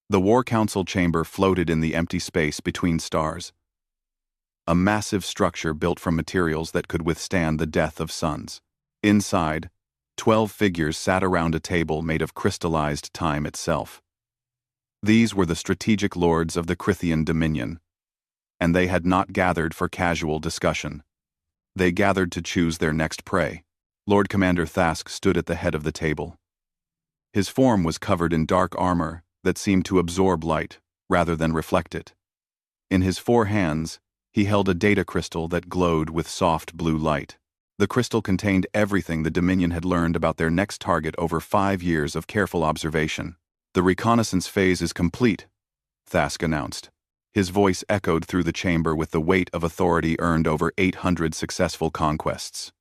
The War Council chamber floated in the empty space between stars. A massive structure built from materials that could withstand the death of suns. Inside, 12 figures sat around a table made of crystallized time itself. These were the strategic lords of the Crithian Dominion, and they had not gathered for casual discussion. They gathered to choose their next prey. Lord Commander Thask stood at the head of the table. His form was covered in dark armor that seemed to absorb light rather than reflect it. In his 4 hands, he held a data crystal that glowed with soft blue light. The crystal contained everything the Dominion had learned about their next target over 5 years of careful observation. "The reconnaissance phase is complete," Thask announced. His voice echoed through the chamber with the weight of authority earned over 800 successful conquests.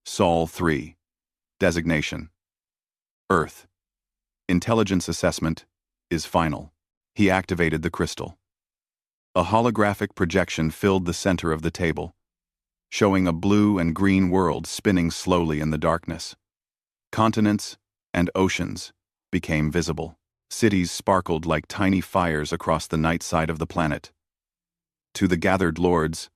Sol 3. Designation: Earth. Intelligence assessment is final. He activated the crystal. A holographic projection filled the center of the table, showing a blue and green world spinning slowly in the darkness. Continents and oceans became visible. Cities sparkled like tiny fires across the night side of the planet. To the gathered lords,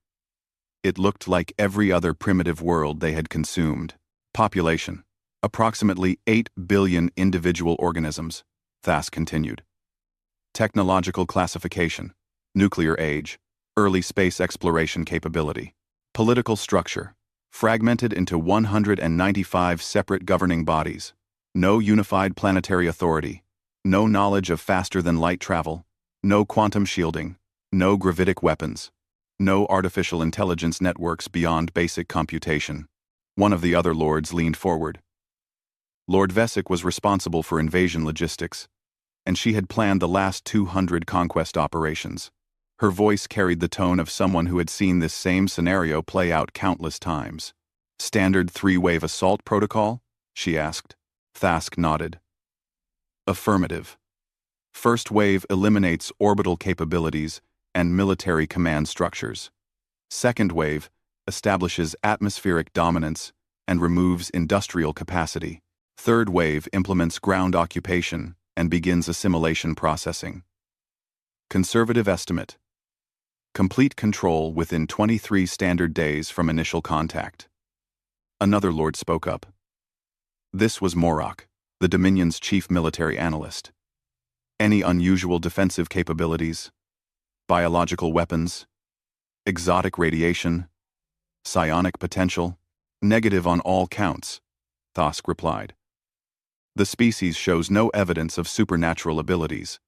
it looked like every other primitive world they had consumed. Population: approximately 8 billion individual organisms, Thask continued. Technological classification: nuclear age, early space exploration capability. Political structure: fragmented into 195 separate governing bodies. No unified planetary authority. No knowledge of faster-than-light travel. No quantum shielding. No gravitic weapons. No artificial intelligence networks beyond basic computation. One of the other lords leaned forward. Lord Vesic was responsible for invasion logistics, and she had planned the last 200 conquest operations. Her voice carried the tone of someone who had seen this same scenario play out countless times. "Standard 3-wave assault protocol?" she asked. Thask nodded. "Affirmative. First wave eliminates orbital capabilities and military command structures. Second wave establishes atmospheric dominance and removes industrial capacity. Third wave implements ground occupation and begins assimilation processing. Conservative estimate: complete control within 23 standard days from initial contact." Another lord spoke up. This was Morok, the Dominion's chief military analyst. "Any unusual defensive capabilities? Biological weapons? Exotic radiation? Psionic potential?" "Negative on all counts," Thask replied. "The species shows no evidence of supernatural abilities.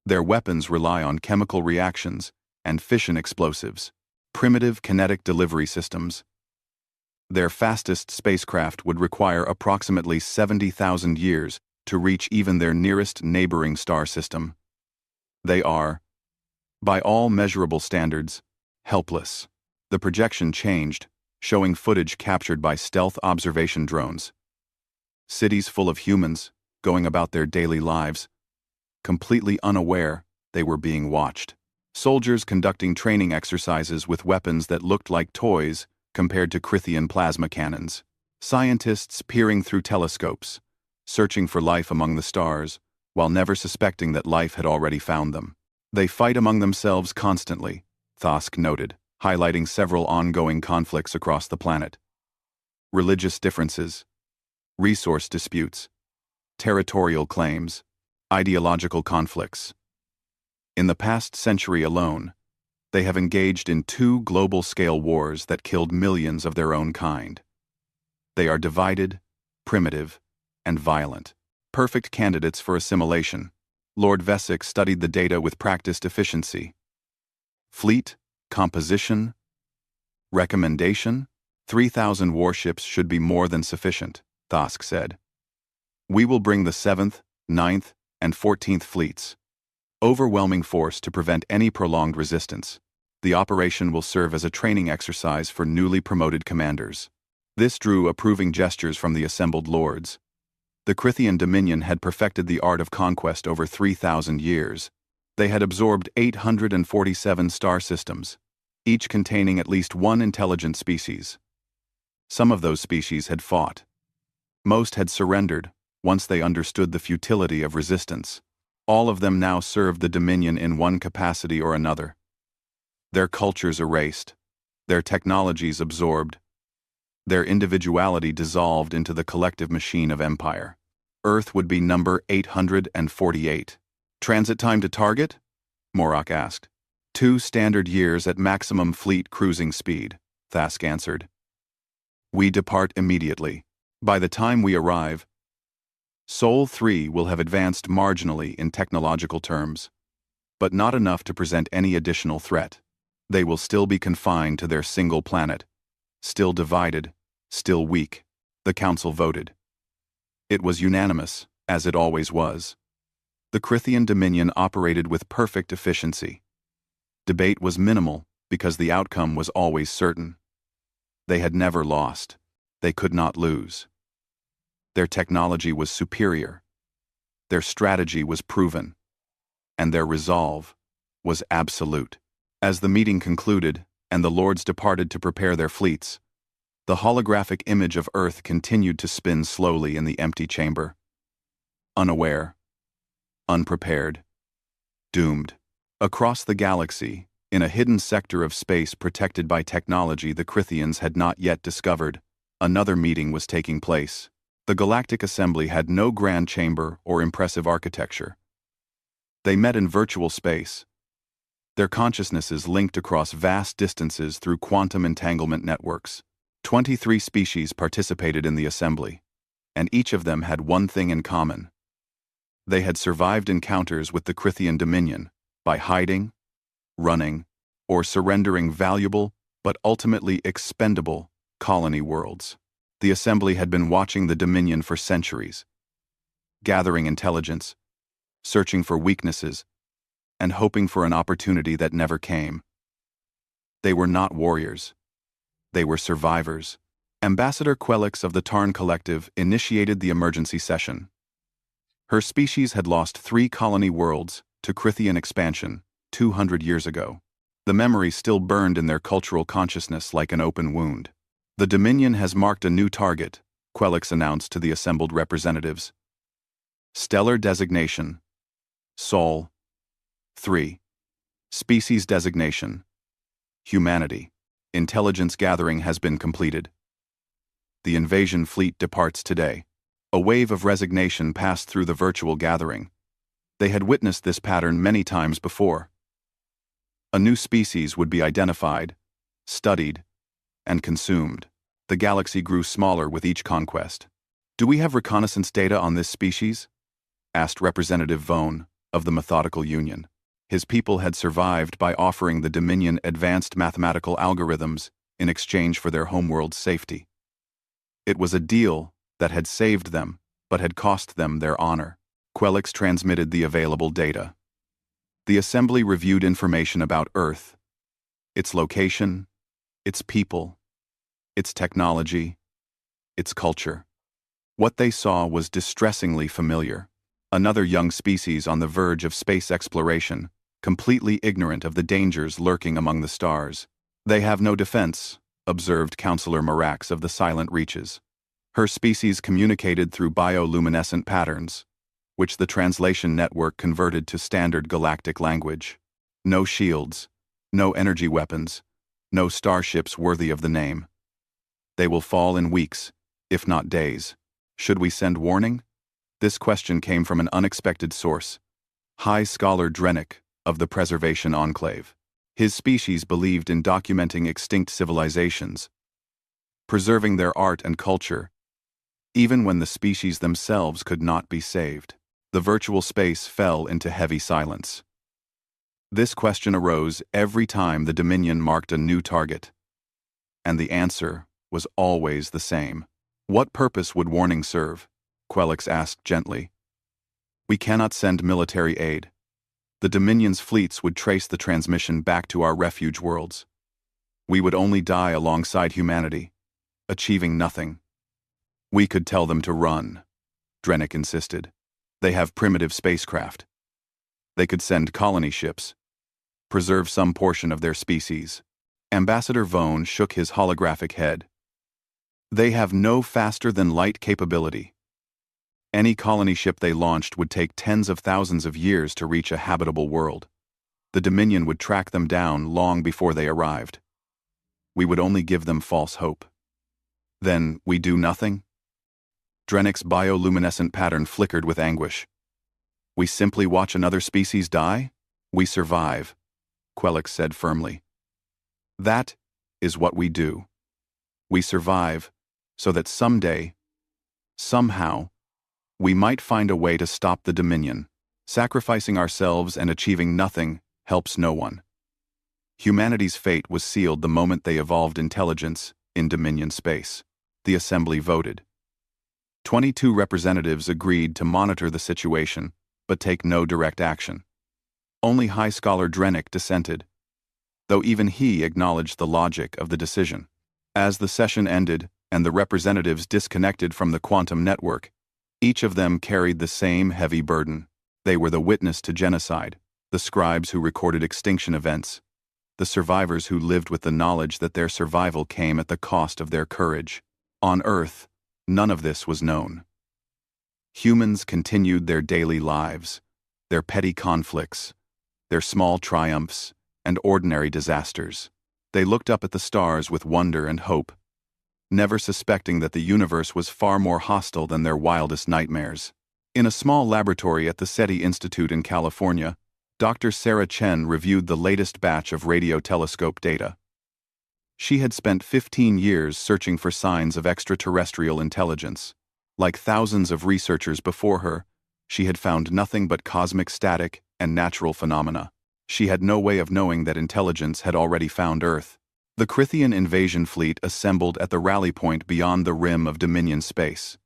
Their weapons rely on chemical reactions and fission explosives, primitive kinetic delivery systems. Their fastest spacecraft would require approximately 70,000 years to reach even their nearest neighboring star system. They are, by all measurable standards, helpless." The projection changed, showing footage captured by stealth observation drones. Cities full of humans, going about their daily lives, completely unaware they were being watched. Soldiers conducting training exercises with weapons that looked like toys compared to Crithian plasma cannons. Scientists peering through telescopes, searching for life among the stars, while never suspecting that life had already found them. "They fight among themselves constantly," Thask noted, highlighting several ongoing conflicts across the planet. Religious differences, resource disputes, territorial claims, ideological conflicts. In the past century alone, they have engaged in 2 global-scale wars that killed millions of their own kind. They are divided, primitive, and violent. Perfect candidates for assimilation. Lord Vesic studied the data with practiced efficiency. Fleet, composition, recommendation: 3,000 warships should be more than sufficient, Thask said. "We will bring the 7th, 9th, and 14th fleets. Overwhelming force to prevent any prolonged resistance. The operation will serve as a training exercise for newly promoted commanders." This drew approving gestures from the assembled lords. The Crithian Dominion had perfected the art of conquest over 3,000 years. They had absorbed 847 star systems, each containing at least one intelligent species. Some of those species had fought. Most had surrendered once they understood the futility of resistance. All of them now served the Dominion in one capacity or another. Their cultures erased, their technologies absorbed, their individuality dissolved into the collective machine of empire. Earth would be number 848. Transit time to target? Morak asked. 2 standard years at maximum fleet cruising speed, Thask answered. We depart immediately. By the time we arrive, Sol 3 will have advanced marginally in technological terms, but not enough to present any additional threat. They will still be confined to their single planet, still divided, still weak. The council voted. It was unanimous, as it always was. The Crithian Dominion operated with perfect efficiency. Debate was minimal because the outcome was always certain. They had never lost. They could not lose. Their technology was superior. Their strategy was proven. And their resolve was absolute. As the meeting concluded and the lords departed to prepare their fleets, the holographic image of Earth continued to spin slowly in the empty chamber. Unaware, unprepared, doomed. Across the galaxy, in a hidden sector of space protected by technology the Crithians had not yet discovered, another meeting was taking place. The Galactic Assembly had no grand chamber or impressive architecture. They met in virtual space, their consciousnesses linked across vast distances through quantum entanglement networks. 23 species participated in the assembly, and each of them had one thing in common. They had survived encounters with the Crithian Dominion by hiding, running, or surrendering valuable but ultimately expendable colony worlds. The assembly had been watching the Dominion for centuries, gathering intelligence, searching for weaknesses, and hoping for an opportunity that never came. They were not warriors. They were survivors. Ambassador Quelix of the Tarn Collective initiated the emergency session. Her species had lost 3 colony worlds to Crithian expansion 200 years ago. The memory still burned in their cultural consciousness like an open wound. The Dominion has marked a new target, Quelix announced to the assembled representatives. Stellar designation, Sol 3. Species designation, humanity. Intelligence gathering has been completed. The invasion fleet departs today. A wave of resignation passed through the virtual gathering. They had witnessed this pattern many times before. A new species would be identified, studied, and consumed. The galaxy grew smaller with each conquest. Do we have reconnaissance data on this species? Asked Representative Vone of the Methodical Union. His people had survived by offering the Dominion advanced mathematical algorithms in exchange for their homeworld's safety. It was a deal that had saved them, but had cost them their honor. Quelix transmitted the available data. The assembly reviewed information about Earth, its location, its people, its technology, its culture. What they saw was distressingly familiar. Another young species on the verge of space exploration, completely ignorant of the dangers lurking among the stars. They have no defense, observed Counselor Marax of the Silent Reaches. Her species communicated through bioluminescent patterns, which the translation network converted to standard galactic language. No shields, no energy weapons, no starships worthy of the name. They will fall in weeks, if not days. Should we send warning? This question came from an unexpected source. High Scholar Drennick of the Preservation Enclave. His species believed in documenting extinct civilizations, preserving their art and culture, even when the species themselves could not be saved. The virtual space fell into heavy silence. This question arose every time the Dominion marked a new target. And the answer was always the same. What purpose would warning serve? Quelix asked gently. We cannot send military aid. The Dominion's fleets would trace the transmission back to our refuge worlds. We would only die alongside humanity, achieving nothing. We could tell them to run, Drennick insisted. They have primitive spacecraft. They could send colony ships, preserve some portion of their species. Ambassador Vone shook his holographic head. They have no faster-than-light capability. Any colony ship they launched would take tens of thousands of years to reach a habitable world. The Dominion would track them down long before they arrived. We would only give them false hope. Then, we do nothing? Drennick's bioluminescent pattern flickered with anguish. We simply watch another species die? We survive, Quelix said firmly. That is what we do. We survive, so that someday, somehow, we might find a way to stop the Dominion. Sacrificing ourselves and achieving nothing helps no one. Humanity's fate was sealed the moment they evolved intelligence in Dominion space. The Assembly voted. 22 representatives agreed to monitor the situation, but take no direct action. Only High Scholar Drennick dissented, though even he acknowledged the logic of the decision. As the session ended and the representatives disconnected from the quantum network, each of them carried the same heavy burden. They were the witness to genocide, the scribes who recorded extinction events, the survivors who lived with the knowledge that their survival came at the cost of their courage. On Earth, none of this was known. Humans continued their daily lives, their petty conflicts, their small triumphs, and ordinary disasters. They looked up at the stars with wonder and hope, never suspecting that the universe was far more hostile than their wildest nightmares. In a small laboratory at the SETI Institute in California, Dr. Sarah Chen reviewed the latest batch of radio telescope data. She had spent 15 years searching for signs of extraterrestrial intelligence. Like thousands of researchers before her, she had found nothing but cosmic static and natural phenomena. She had no way of knowing that intelligence had already found Earth. The Crithian invasion fleet assembled at the rally point beyond the rim of Dominion space.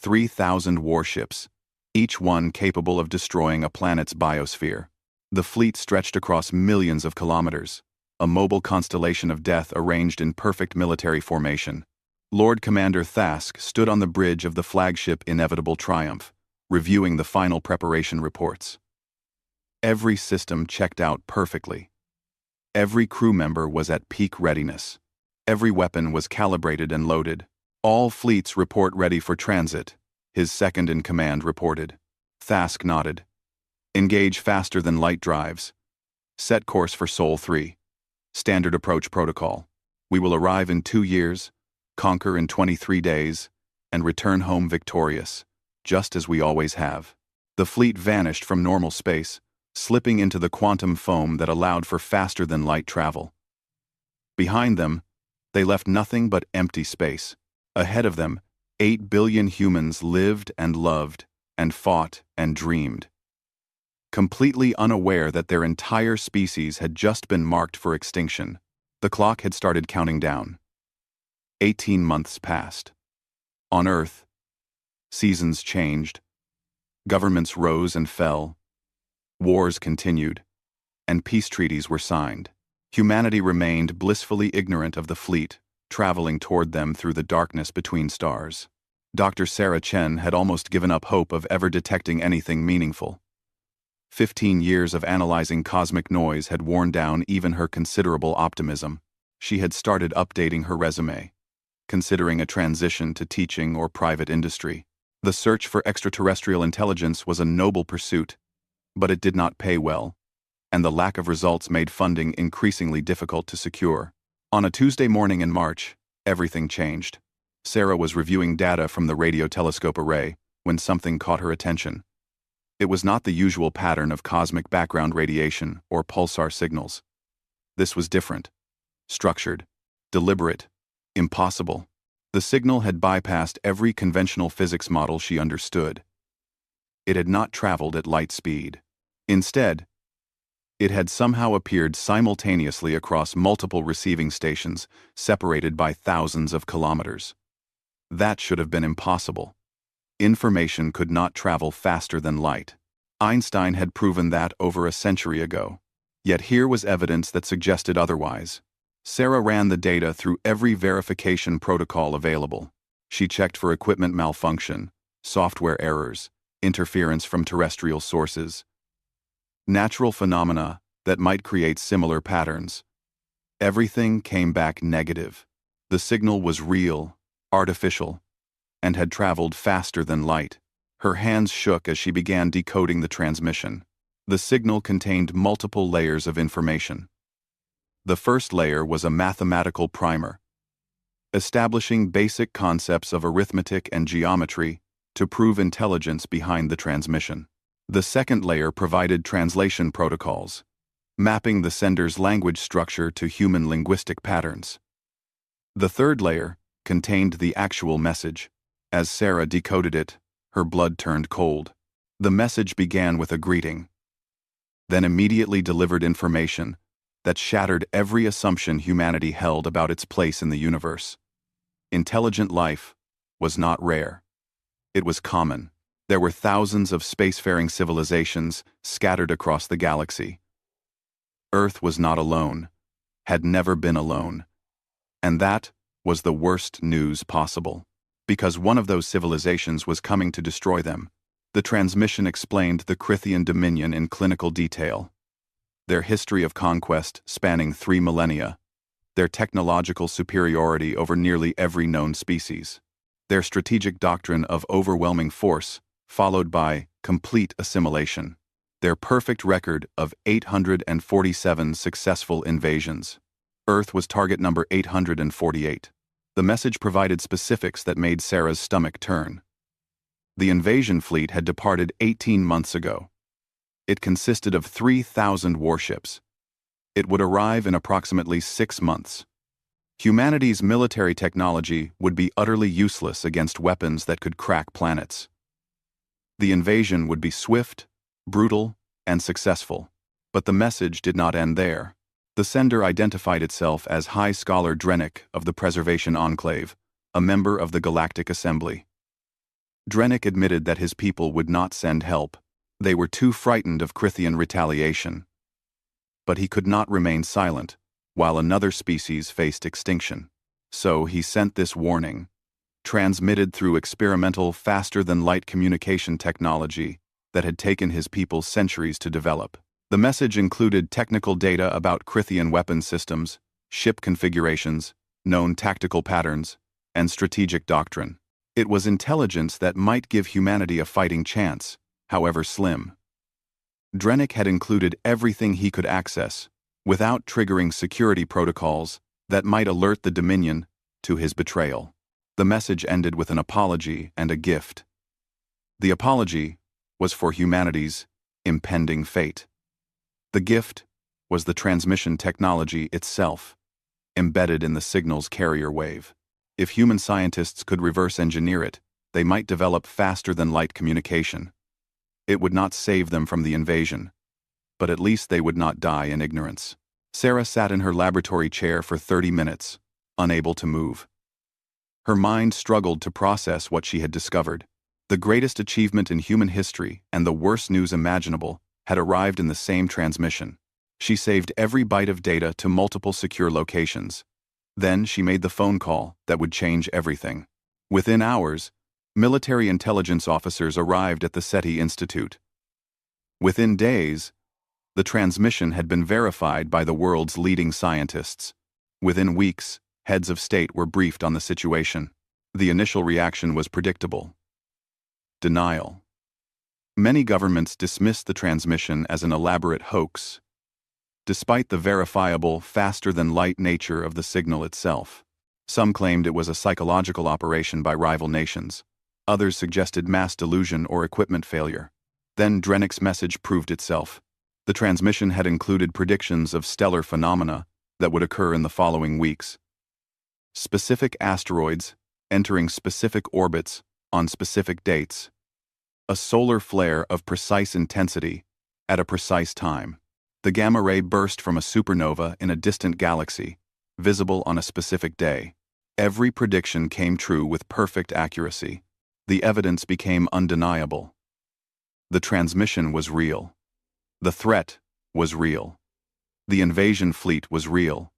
3,000 warships, each one capable of destroying a planet's biosphere. The fleet stretched across millions of kilometers, a mobile constellation of death arranged in perfect military formation. Lord Commander Thask stood on the bridge of the flagship Inevitable Triumph, reviewing the final preparation reports. Every system checked out perfectly. Every crew member was at peak readiness. Every weapon was calibrated and loaded. All fleets report ready for transit, his second-in-command reported. Thask nodded. Engage faster than light drives. Set course for Sol 3. Standard approach protocol. We will arrive in 2 years, conquer in 23 days, and return home victorious, just as we always have. The fleet vanished from normal space, slipping into the quantum foam that allowed for faster-than-light travel. Behind them, they left nothing but empty space. Ahead of them, 8 billion humans lived and loved, and fought and dreamed. Completely unaware that their entire species had just been marked for extinction, the clock had started counting down. 18 months passed. On Earth, seasons changed, governments rose and fell, wars continued, and peace treaties were signed. Humanity remained blissfully ignorant of the fleet, traveling toward them through the darkness between stars. Dr. Sarah Chen had almost given up hope of ever detecting anything meaningful. 15 years of analyzing cosmic noise had worn down even her considerable optimism. She had started updating her resume, considering a transition to teaching or private industry. The search for extraterrestrial intelligence was a noble pursuit, but it did not pay well, and the lack of results made funding increasingly difficult to secure. On a Tuesday morning in March, everything changed. Sarah was reviewing data from the radio telescope array when something caught her attention. It was not the usual pattern of cosmic background radiation or pulsar signals. This was different, structured, deliberate, impossible. The signal had bypassed every conventional physics model she understood. It had not traveled at light speed. Instead, it had somehow appeared simultaneously across multiple receiving stations, separated by thousands of kilometers. That should have been impossible. Information could not travel faster than light. Einstein had proven that over a century ago. Yet here was evidence that suggested otherwise. Sarah ran the data through every verification protocol available. She checked for equipment malfunction, software errors, interference from terrestrial sources, natural phenomena that might create similar patterns. Everything came back negative. The signal was real, artificial, and had traveled faster than light. Her hands shook as she began decoding the transmission. The signal contained multiple layers of information. The first layer was a mathematical primer, establishing basic concepts of arithmetic and geometry to prove intelligence behind the transmission. The second layer provided translation protocols, mapping the sender's language structure to human linguistic patterns. The third layer contained the actual message. As Sarah decoded it, her blood turned cold. The message began with a greeting, then immediately delivered information that shattered every assumption humanity held about its place in the universe. Intelligent life was not rare. It was common. There were thousands of spacefaring civilizations scattered across the galaxy. Earth was not alone, had never been alone. And that was the worst news possible. Because one of those civilizations was coming to destroy them. The transmission explained the Crithian dominion in clinical detail. Their history of conquest spanning 3 millennia. Their technological superiority over nearly every known species. Their strategic doctrine of overwhelming force, followed by complete assimilation. Their perfect record of 847 successful invasions. Earth was target number 848. The message provided specifics that made Sarah's stomach turn. The invasion fleet had departed 18 months ago. It consisted of 3,000 warships. It would arrive in approximately 6 months. Humanity's military technology would be utterly useless against weapons that could crack planets. The invasion would be swift, brutal, and successful. But the message did not end there. The sender identified itself as High Scholar Drennick of the Preservation Enclave, a member of the Galactic Assembly. Drennick admitted that his people would not send help. They were too frightened of Crithian retaliation. But he could not remain silent, while another species faced extinction. So he sent this warning, transmitted through experimental faster-than-light communication technology that had taken his people centuries to develop. The message included technical data about Crithian weapon systems, ship configurations, known tactical patterns, and strategic doctrine. It was intelligence that might give humanity a fighting chance, however slim. Drennick had included everything he could access, without triggering security protocols that might alert the Dominion to his betrayal. The message ended with an apology and a gift. The apology was for humanity's impending fate. The gift was the transmission technology itself, embedded in the signal's carrier wave. If human scientists could reverse engineer it, they might develop faster-than-light communication. It would not save them from the invasion, but at least they would not die in ignorance. Sarah sat in her laboratory chair for 30 minutes, unable to move. Her mind struggled to process what she had discovered. The greatest achievement in human history and the worst news imaginable had arrived in the same transmission. She saved every byte of data to multiple secure locations. Then she made the phone call that would change everything. Within hours, military intelligence officers arrived at the SETI Institute. Within days, the transmission had been verified by the world's leading scientists. Within weeks, heads of state were briefed on the situation. The initial reaction was predictable. Denial. Many governments dismissed the transmission as an elaborate hoax, despite the verifiable, faster-than-light nature of the signal itself. Some claimed it was a psychological operation by rival nations. Others suggested mass delusion or equipment failure. Then Drennick's message proved itself. The transmission had included predictions of stellar phenomena that would occur in the following weeks. Specific asteroids entering specific orbits on specific dates. A solar flare of precise intensity at a precise time. The gamma ray burst from a supernova in a distant galaxy, visible on a specific day. Every prediction came true with perfect accuracy. The evidence became undeniable. The transmission was real. The threat was real. The invasion fleet was real.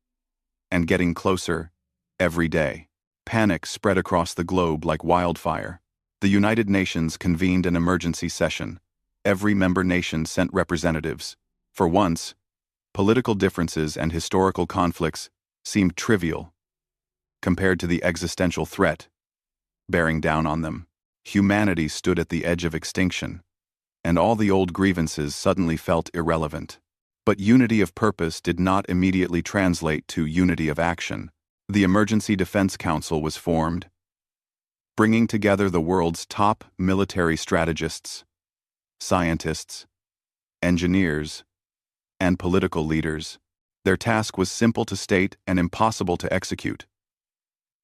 And getting closer every day. Panic spread across the globe like wildfire. The United Nations convened an emergency session. Every member nation sent representatives. For once, political differences and historical conflicts seemed trivial compared to the existential threat bearing down on them. Humanity stood at the edge of extinction, and all the old grievances suddenly felt irrelevant. But unity of purpose did not immediately translate to unity of action. The Emergency Defense Council was formed, bringing together the world's top military strategists, scientists, engineers, and political leaders. Their task was simple to state and impossible to execute: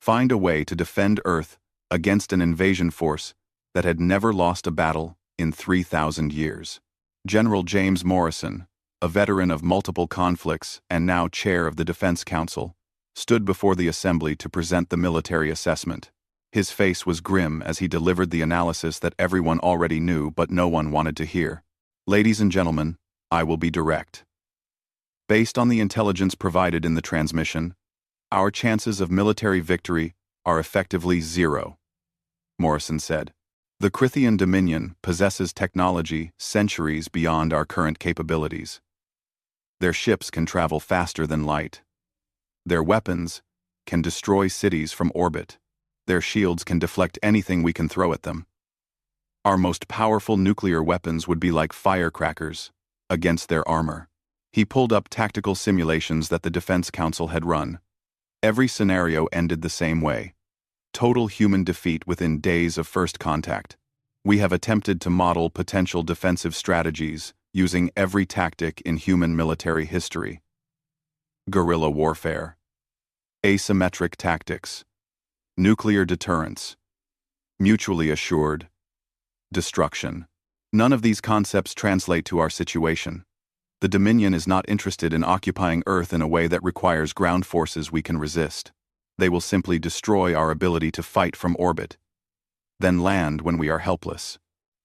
find a way to defend Earth against an invasion force that had never lost a battle in 3,000 years. General James Morrison, a veteran of multiple conflicts and now chair of the Defense Council, stood before the assembly to present the military assessment. His face was grim as he delivered the analysis that everyone already knew but no one wanted to hear. Ladies and gentlemen, I will be direct. Based on the intelligence provided in the transmission, our chances of military victory are effectively zero, Morrison said. The Crithian Dominion possesses technology centuries beyond our current capabilities. Their ships can travel faster than light. Their weapons can destroy cities from orbit. Their shields can deflect anything we can throw at them. Our most powerful nuclear weapons would be like firecrackers against their armor. He pulled up tactical simulations that the Defense Council had run. Every scenario ended the same way: total human defeat within days of first contact. We have attempted to model potential defensive strategies using every tactic in human military history: guerrilla warfare, asymmetric tactics, nuclear deterrence, mutually assured destruction. None of these concepts translate to our situation. The Dominion is not interested in occupying Earth in a way that requires ground forces we can resist. They will simply destroy our ability to fight from orbit, then land when we are helpless.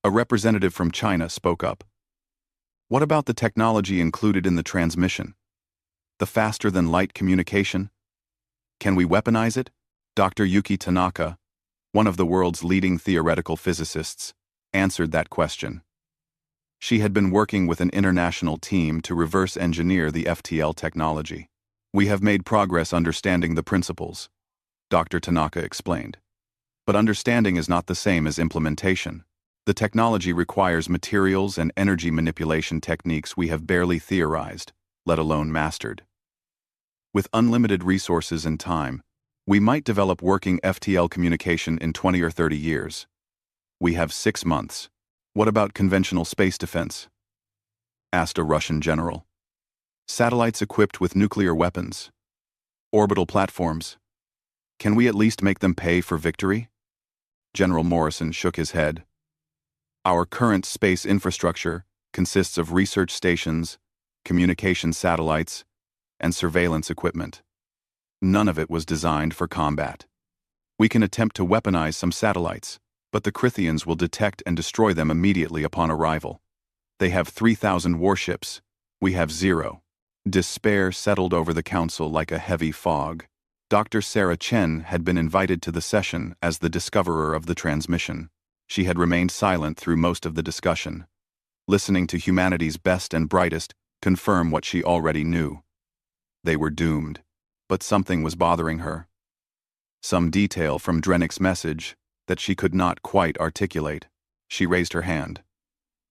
A representative from China spoke up. What about the technology included in the transmission? The faster-than-light communication? Can we weaponize it? Dr. Yuki Tanaka, one of the world's leading theoretical physicists, answered that question. She had been working with an international team to reverse engineer the FTL technology. We have made progress understanding the principles, Dr. Tanaka explained. But understanding is not the same as implementation. The technology requires materials and energy manipulation techniques we have barely theorized, let alone mastered. With unlimited resources and time, we might develop working FTL communication in 20 or 30 years. We have 6 months. What about conventional space defense? Asked a Russian general. Satellites equipped with nuclear weapons. Orbital platforms. Can we at least make them pay for victory? General Morrison shook his head. Our current space infrastructure consists of research stations, communication satellites, and surveillance equipment. None of it was designed for combat. We can attempt to weaponize some satellites, but the Crithians will detect and destroy them immediately upon arrival. They have 3,000 warships. We have 0. Despair settled over the council like a heavy fog. Dr. Sarah Chen had been invited to the session as the discoverer of the transmission. She had remained silent through most of the discussion, listening to humanity's best and brightest confirm what she already knew. They were doomed, but something was bothering her. Some detail from Drennick's message that she could not quite articulate. She raised her hand.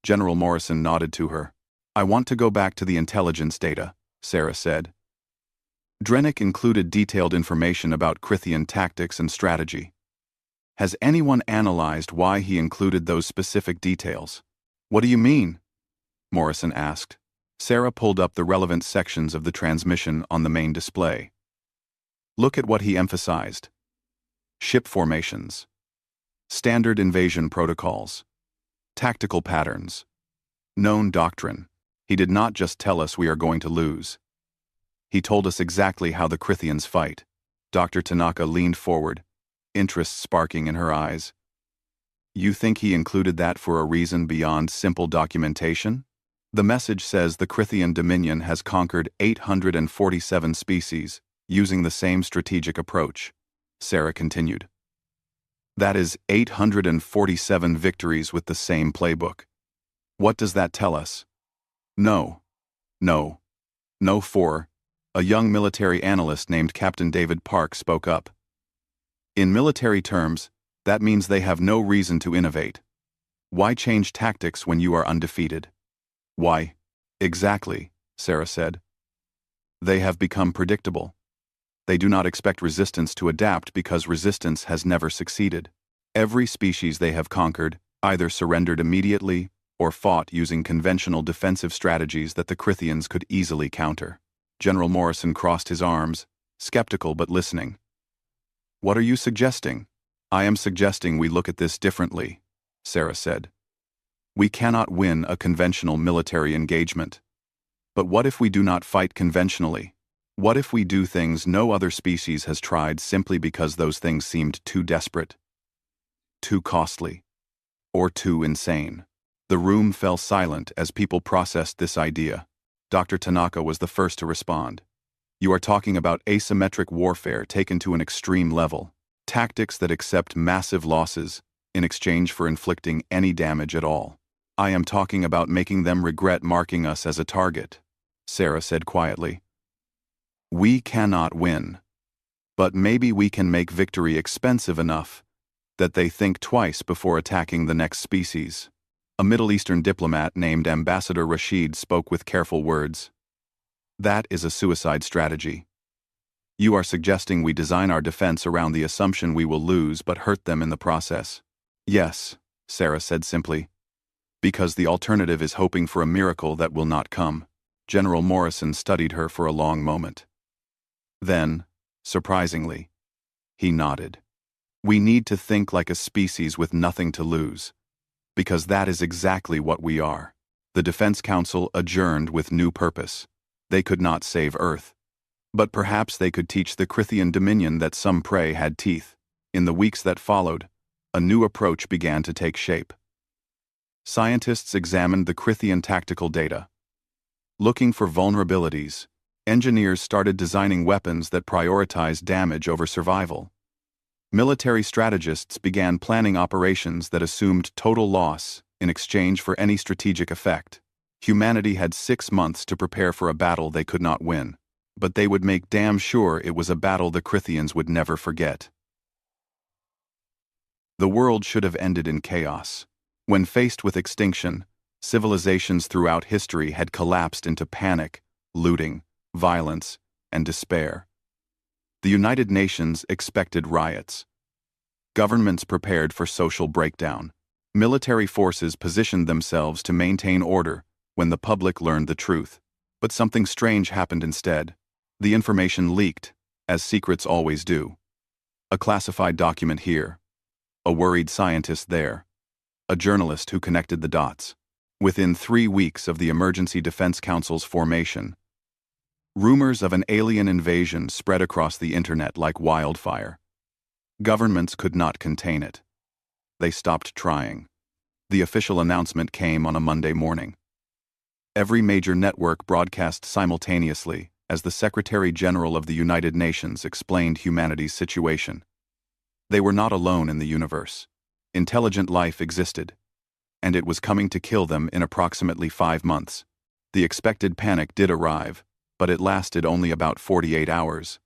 General Morrison nodded to her. I want to go back to the intelligence data, Sarah said. Drennick included detailed information about Crithian tactics and strategy. Has anyone analyzed why he included those specific details? What do you mean? Morrison asked. Sarah pulled up the relevant sections of the transmission on the main display. Look at what he emphasized. Ship formations. Standard invasion protocols. Tactical patterns. Known doctrine. He did not just tell us we are going to lose. He told us exactly how the Crithians fight. Dr. Tanaka leaned forward, interest sparking in her eyes. You think he included that for a reason beyond simple documentation? The message says the Crithian Dominion has conquered 847 species using the same strategic approach, Sarah continued. That is 847 victories with the same playbook. What does that tell us? No. For a young military analyst named Captain David Park spoke up. In military terms, That means they have no reason to innovate. Why change tactics when you are undefeated? Why? Exactly, Sarah said. They have become predictable. They do not expect resistance to adapt because resistance has never succeeded. Every species they have conquered either surrendered immediately or fought using conventional defensive strategies that the Crithians could easily counter. General Morrison crossed his arms, skeptical but listening. What are you suggesting? I am suggesting we look at this differently, Sarah said. We cannot win a conventional military engagement. But what if we do not fight conventionally? What if we do things no other species has tried simply because those things seemed too desperate, too costly, or too insane? The room fell silent as people processed this idea. Dr. Tanaka was the first to respond. You are talking about asymmetric warfare taken to an extreme level. Tactics that accept massive losses in exchange for inflicting any damage at all. I am talking about making them regret marking us as a target, Sarah said quietly. We cannot win. But maybe we can make victory expensive enough that they think twice before attacking the next species. A Middle Eastern diplomat named Ambassador Rashid spoke with careful words. That is a suicide strategy. You are suggesting we design our defense around the assumption we will lose but hurt them in the process. Yes, Sarah said simply. Because the alternative is hoping for a miracle that will not come. General Morrison studied her for a long moment. Then, surprisingly, he nodded. We need to think like a species with nothing to lose. Because that is exactly what we are. The Defense Council adjourned with new purpose. They could not save Earth. But perhaps they could teach the Crithian Dominion that some prey had teeth. In the weeks that followed, a new approach began to take shape. Scientists examined the Crithian tactical data. Looking for vulnerabilities, engineers started designing weapons that prioritized damage over survival. Military strategists began planning operations that assumed total loss in exchange for any strategic effect. Humanity had 6 months to prepare for a battle they could not win. But they would make damn sure it was a battle the Crithians would never forget. The world should have ended in chaos. When faced with extinction, civilizations throughout history had collapsed into panic, looting, violence, and despair. The United Nations expected riots. Governments prepared for social breakdown. Military forces positioned themselves to maintain order when the public learned the truth. But something strange happened instead. The information leaked, as secrets always do. A classified document here. A worried scientist there. A journalist who connected the dots. Within 3 weeks of the Emergency Defense Council's formation, rumors of an alien invasion spread across the internet like wildfire. Governments could not contain it. They stopped trying. The official announcement came on a Monday morning. Every major network broadcast simultaneously as the Secretary-General of the United Nations explained humanity's situation. They were not alone in the universe. Intelligent life existed, and it was coming to kill them in approximately 5 months. The expected panic did arrive, but it lasted only about 48 hours.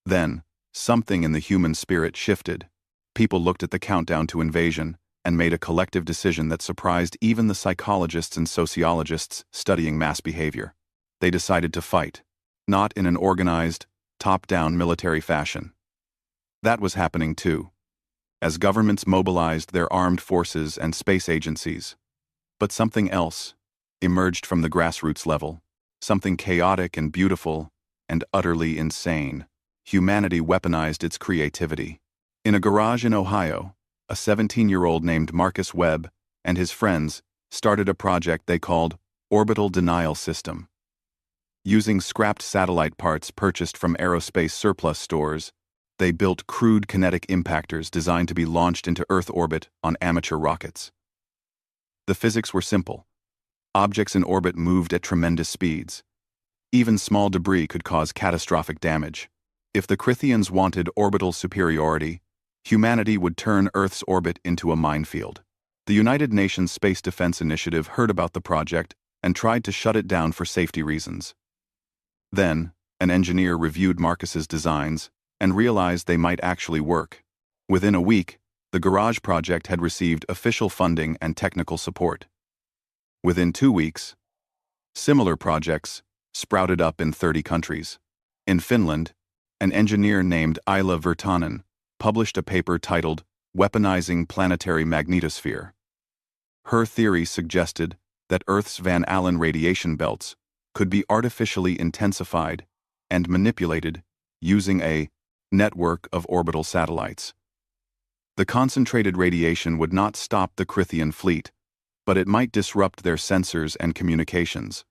Then, something in the human spirit shifted. People looked at the countdown to invasion and made a collective decision that surprised even the psychologists and sociologists studying mass behavior. They decided to fight. Not in an organized, top-down military fashion. That was happening too, as governments mobilized their armed forces and space agencies. But something else emerged from the grassroots level, something chaotic and beautiful and utterly insane. Humanity weaponized its creativity. In a garage in Ohio, a 17-year-old named Marcus Webb and his friends started a project they called Orbital Denial System. Using scrapped satellite parts purchased from aerospace surplus stores, they built crude kinetic impactors designed to be launched into Earth orbit on amateur rockets. The physics were simple. Objects in orbit moved at tremendous speeds. Even small debris could cause catastrophic damage. If the Crithians wanted orbital superiority, humanity would turn Earth's orbit into a minefield. The United Nations Space Defense Initiative heard about the project and tried to shut it down for safety reasons. Then, an engineer reviewed Marcus's designs and realized they might actually work. Within a week, The Garage project had received official funding and technical support. Within 2 weeks, similar projects sprouted up in 30 countries. In Finland, an engineer named Aila Virtanen published a paper titled Weaponizing Planetary Magnetosphere. Her theory suggested that Earth's Van Allen radiation belts could be artificially intensified and manipulated using a network of orbital satellites. The concentrated radiation would not stop the Crythian fleet, but it might disrupt their sensors and communications.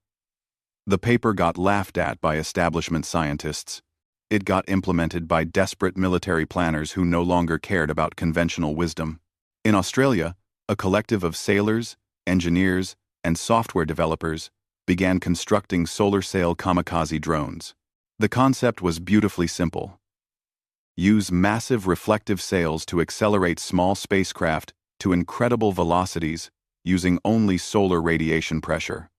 The paper got laughed at by establishment scientists. It got implemented by desperate military planners who no longer cared about conventional wisdom. In Australia, a collective of sailors, engineers, and software developers began constructing solar sail kamikaze drones. The concept was beautifully simple. Use massive reflective sails to accelerate small spacecraft to incredible velocities using only solar radiation pressure.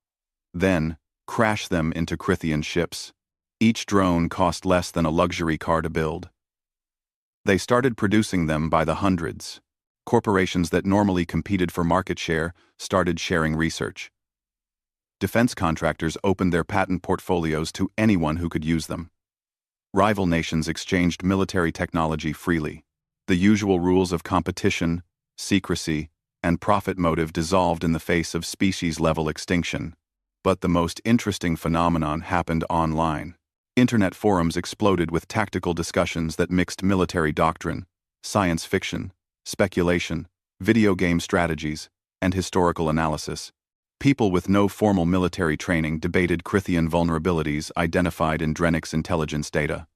Then, crash them into Crythian ships. Each drone cost less than a luxury car to build. They started producing them by the hundreds. Corporations that normally competed for market share started sharing research. Defense contractors opened their patent portfolios to anyone who could use them. Rival nations exchanged military technology freely. The usual rules of competition, secrecy, and profit motive dissolved in the face of species-level extinction. But the most interesting phenomenon happened online. Internet forums exploded with tactical discussions that mixed military doctrine, science fiction, speculation, video game strategies, and historical analysis. People with no formal military training debated Crythian vulnerabilities identified in Drennick's intelligence data.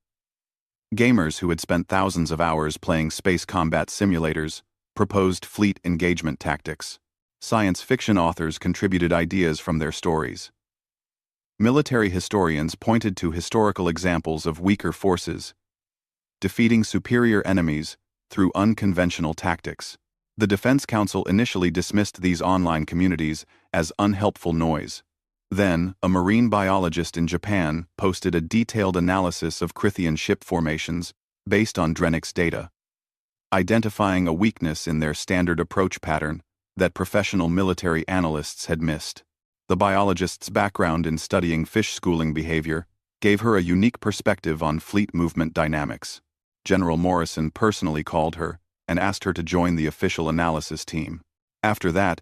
Gamers who had spent thousands of hours playing space combat simulators proposed fleet engagement tactics. Science fiction authors contributed ideas from their stories. Military historians pointed to historical examples of weaker forces defeating superior enemies through unconventional tactics. The Defense Council initially dismissed these online communities as unhelpful noise. Then, a marine biologist in Japan posted a detailed analysis of Crythian ship formations based on Drennick's data, identifying a weakness in their standard approach pattern that professional military analysts had missed. The biologist's background in studying fish schooling behavior gave her a unique perspective on fleet movement dynamics. General Morrison personally called her and asked her to join the official analysis team. After that,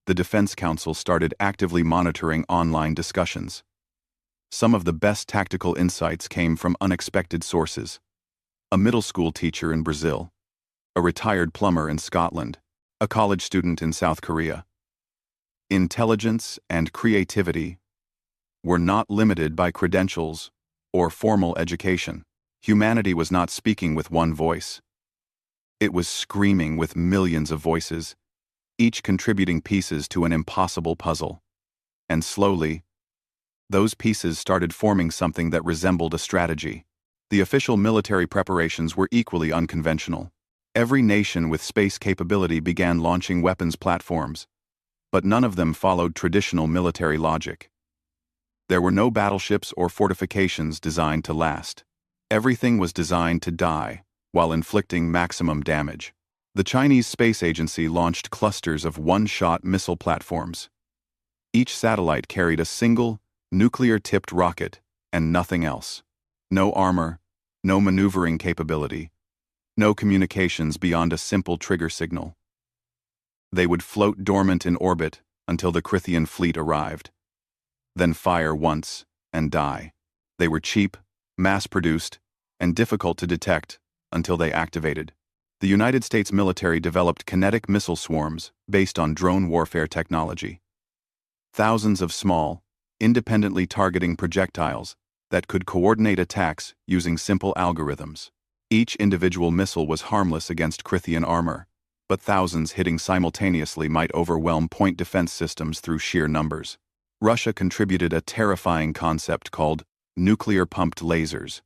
the Defense Council started actively monitoring online discussions. Some of the best tactical insights came from unexpected sources. A middle school teacher in Brazil, a retired plumber in Scotland, a college student in South Korea. Intelligence and creativity were not limited by credentials or formal education. Humanity was not speaking with one voice. It was screaming with millions of voices, each contributing pieces to an impossible puzzle. And slowly, those pieces started forming something that resembled a strategy. The official military preparations were equally unconventional. Every nation with space capability began launching weapons platforms, but none of them followed traditional military logic. There were no battleships or fortifications designed to last. Everything was designed to die, while inflicting maximum damage. The Chinese Space Agency launched clusters of one-shot missile platforms. Each satellite carried a single, nuclear-tipped rocket, and nothing else. No armor, no maneuvering capability, no communications beyond a simple trigger signal. They would float dormant in orbit until the Crythian fleet arrived. Then fire once and die. They were cheap, mass-produced, and difficult to detect until they activated. The United States military developed kinetic missile swarms based on drone warfare technology. Thousands of small, independently targeting projectiles that could coordinate attacks using simple algorithms. Each individual missile was harmless against Crythian armor, but thousands hitting simultaneously might overwhelm point defense systems through sheer numbers. Russia contributed a terrifying concept called nuclear-pumped lasers.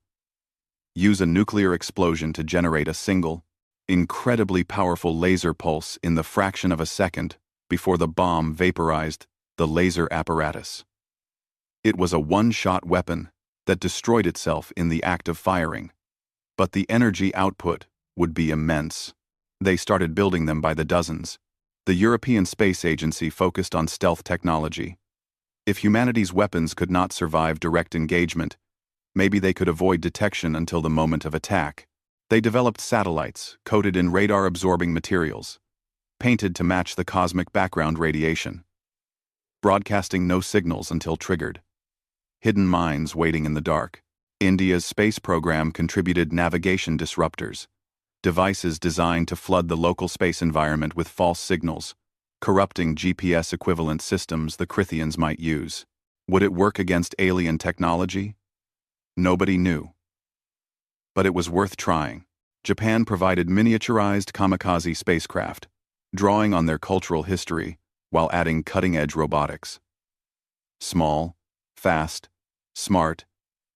Use a nuclear explosion to generate a single, incredibly powerful laser pulse in the fraction of a second before the bomb vaporized the laser apparatus. It was a one-shot weapon that destroyed itself in the act of firing, but the energy output would be immense. They started building them by the dozens. The European Space Agency focused on stealth technology. If humanity's weapons could not survive direct engagement, maybe they could avoid detection until the moment of attack. They developed satellites, coated in radar-absorbing materials, painted to match the cosmic background radiation, broadcasting no signals until triggered. Hidden mines waiting in the dark. India's space program contributed navigation disruptors, devices designed to flood the local space environment with false signals, corrupting GPS-equivalent systems the Crithians might use. Would it work against alien technology? Nobody knew. But it was worth trying. Japan provided miniaturized kamikaze spacecraft, drawing on their cultural history while adding cutting-edge robotics. Small, fast, smart,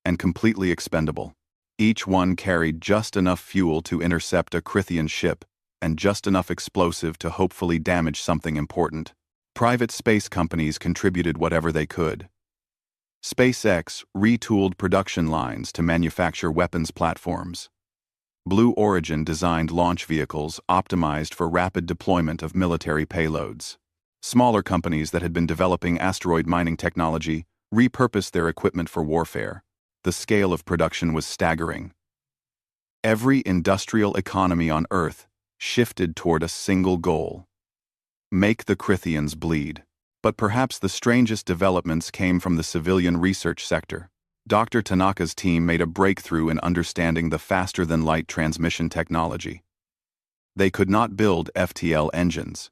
and completely expendable. Each one carried just enough fuel to intercept a Crithian ship and just enough explosive to hopefully damage something important. Private space companies contributed whatever they could. SpaceX retooled production lines to manufacture weapons platforms. Blue Origin designed launch vehicles optimized for rapid deployment of military payloads. Smaller companies that had been developing asteroid mining technology repurposed their equipment for warfare. The scale of production was staggering. Every industrial economy on Earth shifted toward a single goal: make the Crithians bleed. But perhaps the strangest developments came from the civilian research sector. Dr. Tanaka's team made a breakthrough in understanding the faster-than-light transmission technology. They could not build FTL engines,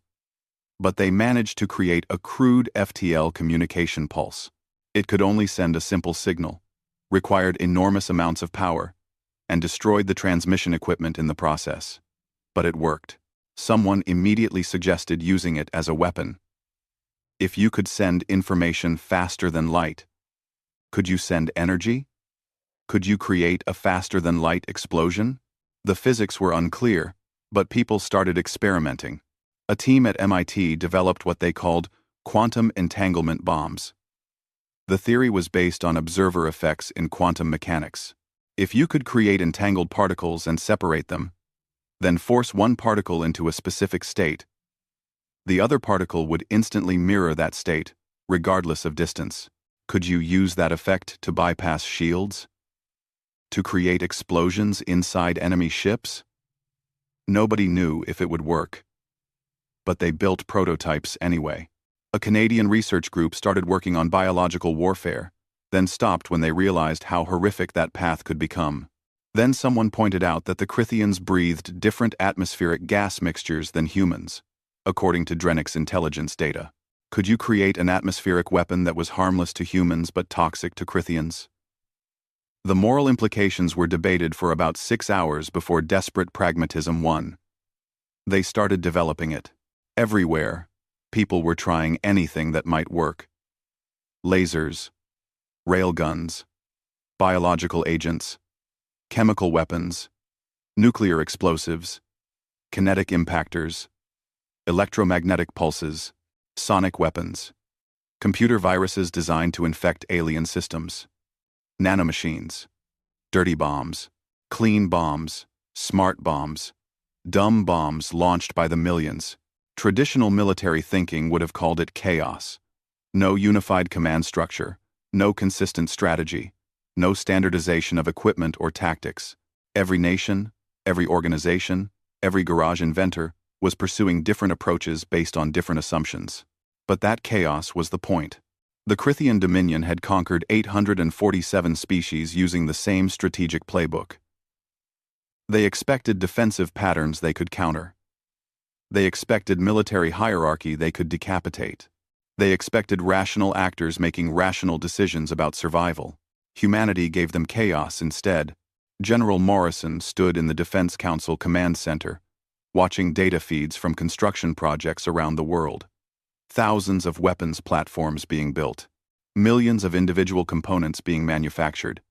but they managed to create a crude FTL communication pulse. It could only send a simple signal, required enormous amounts of power, and destroyed the transmission equipment in the process. But it worked. Someone immediately suggested using it as a weapon. If you could send information faster than light, could you send energy? Could you create a faster-than-light explosion? The physics were unclear, but people started experimenting. A team at MIT developed what they called quantum entanglement bombs. The theory was based on observer effects in quantum mechanics. If you could create entangled particles and separate them, then force one particle into a specific state, the other particle would instantly mirror that state, regardless of distance. Could you use that effect to bypass shields? To create explosions inside enemy ships? Nobody knew if it would work. But they built prototypes anyway. A Canadian research group started working on biological warfare, then stopped when they realized how horrific that path could become. Then someone pointed out that the Crithians breathed different atmospheric gas mixtures than humans, according to Drennick's intelligence data. Could you create an atmospheric weapon that was harmless to humans but toxic to Crithians? The moral implications were debated for about 6 hours before desperate pragmatism won. They started developing it. Everywhere, people were trying anything that might work. Lasers, railguns, biological agents, chemical weapons, nuclear explosives, kinetic impactors, electromagnetic pulses, sonic weapons, computer viruses designed to infect alien systems, nanomachines, dirty bombs, clean bombs, smart bombs, dumb bombs launched by the millions. Traditional military thinking would have called it chaos. No unified command structure, no consistent strategy, no standardization of equipment or tactics. Every nation, every organization, every garage inventor was pursuing different approaches based on different assumptions. But that chaos was the point. The Crithian Dominion had conquered 847 species using the same strategic playbook. They expected defensive patterns they could counter. They expected military hierarchy they could decapitate. They expected rational actors making rational decisions about survival. Humanity gave them chaos instead. General Morrison stood in the Defense Council Command Center, watching data feeds from construction projects around the world. Thousands of weapons platforms being built, millions of individual components being manufactured,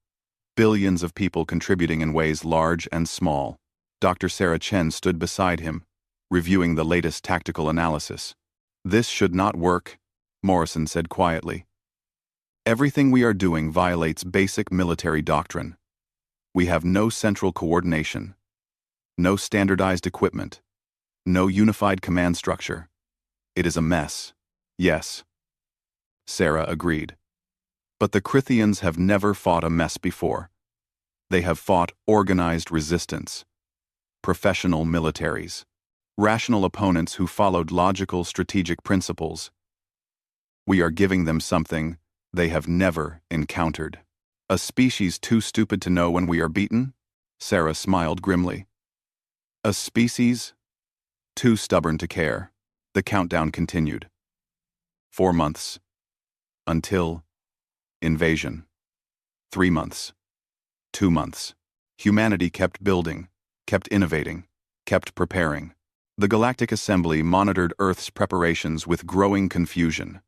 billions of people contributing in ways large and small. Dr. Sarah Chen stood beside him, reviewing the latest tactical analysis. "This should not work," Morrison said quietly. "Everything we are doing violates basic military doctrine. We have no central coordination, no standardized equipment, No unified command structure. It is a mess. Yes. Sarah agreed. But the Crithians have never fought a mess before. They have fought organized resistance, professional militaries, rational opponents who followed logical strategic principles. We are giving them something they have never encountered. A species too stupid to know when we are beaten? Sarah smiled grimly. A species too stubborn to care. The countdown continued. 4 months. Until invasion. 3 months. 2 months. Humanity kept building, kept innovating, kept preparing. The Galactic Assembly monitored Earth's preparations with growing confusion.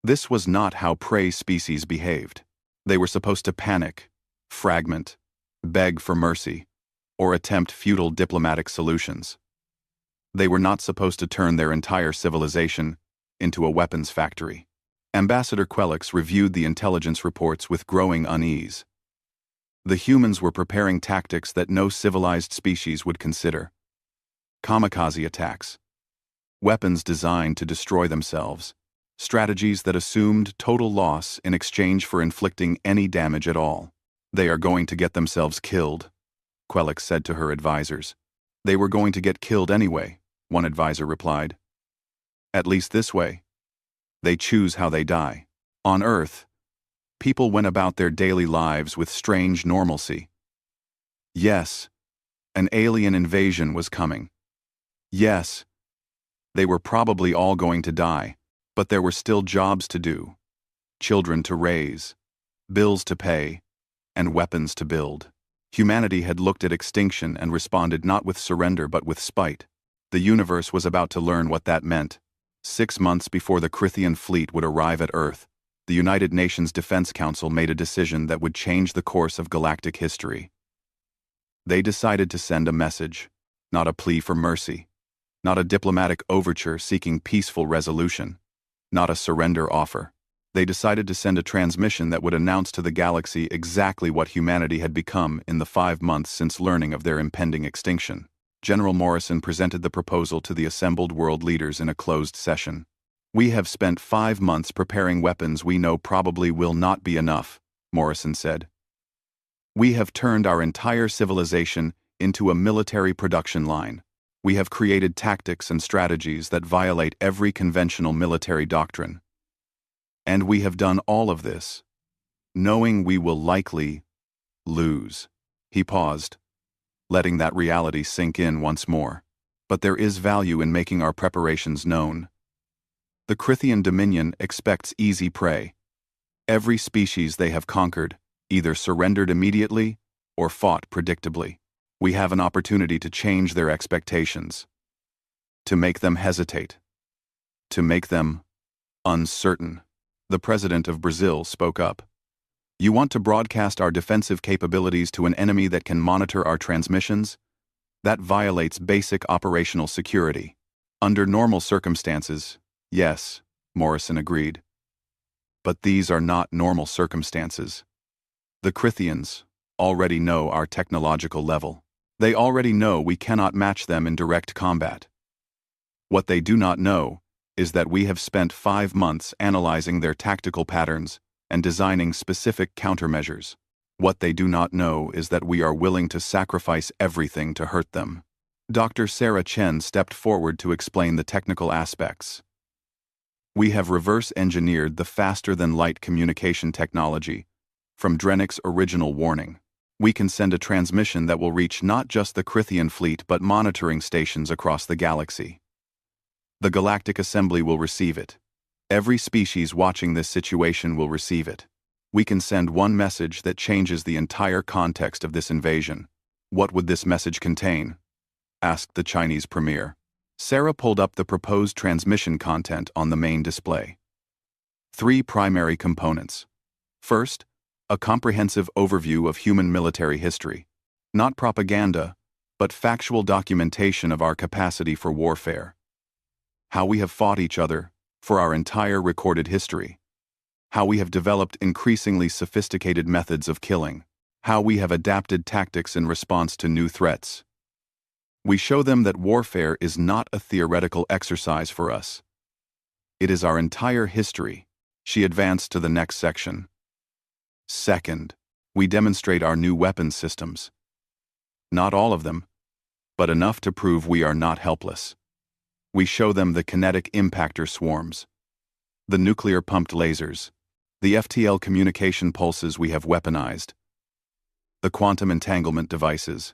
This was not how prey species behaved. They were supposed to panic, fragment, beg for mercy, or attempt futile diplomatic solutions. They were not supposed to turn their entire civilization into a weapons factory. Ambassador Quelix reviewed the intelligence reports with growing unease. The humans were preparing tactics that no civilized species would consider. Kamikaze attacks. Weapons designed to destroy themselves. Strategies that assumed total loss in exchange for inflicting any damage at all. They are going to get themselves killed, Quelix said to her advisors. They were going to get killed anyway, one advisor replied. At least this way. They choose how they die. On Earth, people went about their daily lives with strange normalcy. Yes, an alien invasion was coming. Yes, they were probably all going to die, but there were still jobs to do, children to raise, bills to pay, and weapons to build. Humanity had looked at extinction and responded not with surrender but with spite. The universe was about to learn what that meant. 6 months before the Crithian fleet would arrive at Earth, the United Nations Defense Council made a decision that would change the course of galactic history. They decided to send a message, not a plea for mercy, not a diplomatic overture seeking peaceful resolution, not a surrender offer. They decided to send a transmission that would announce to the galaxy exactly what humanity had become in the 5 months since learning of their impending extinction. General Morrison presented the proposal to the assembled world leaders in a closed session. We have spent 5 months preparing weapons we know probably will not be enough, Morrison said. We have turned our entire civilization into a military production line. We have created tactics and strategies that violate every conventional military doctrine. And we have done all of this, knowing we will likely lose. He paused, letting that reality sink in once more. But there is value in making our preparations known. The Crithian Dominion expects easy prey. Every species they have conquered either surrendered immediately or fought predictably. We have an opportunity to change their expectations, to make them hesitate, to make them uncertain. The president of Brazil spoke up. You want to broadcast our defensive capabilities to an enemy that can monitor our transmissions? That violates basic operational security. Under normal circumstances, yes, Morrison agreed. But these are not normal circumstances. The Crithians already know our technological level. They already know we cannot match them in direct combat. What they do not know is that we have spent 5 months analyzing their tactical patterns and designing specific countermeasures. What they do not know is that we are willing to sacrifice everything to hurt them. Dr. Sarah Chen stepped forward to explain the technical aspects. We have reverse-engineered the faster-than-light communication technology from Drennick's original warning. We can send a transmission that will reach not just the Crithian fleet but monitoring stations across the galaxy. The Galactic Assembly will receive it. Every species watching this situation will receive it. We can send one message that changes the entire context of this invasion. What would this message contain? Asked the Chinese premier. Sarah pulled up the proposed transmission content on the main display. 3 primary components. First, a comprehensive overview of human military history. Not propaganda, but factual documentation of our capacity for warfare. How we have fought each other for our entire recorded history. How we have developed increasingly sophisticated methods of killing. How we have adapted tactics in response to new threats. We show them that warfare is not a theoretical exercise for us. It is our entire history. She advanced to the next section. Second, we demonstrate our new weapons systems. Not all of them, but enough to prove we are not helpless. We show them the kinetic impactor swarms, the nuclear-pumped lasers, the FTL communication pulses we have weaponized, the quantum entanglement devices.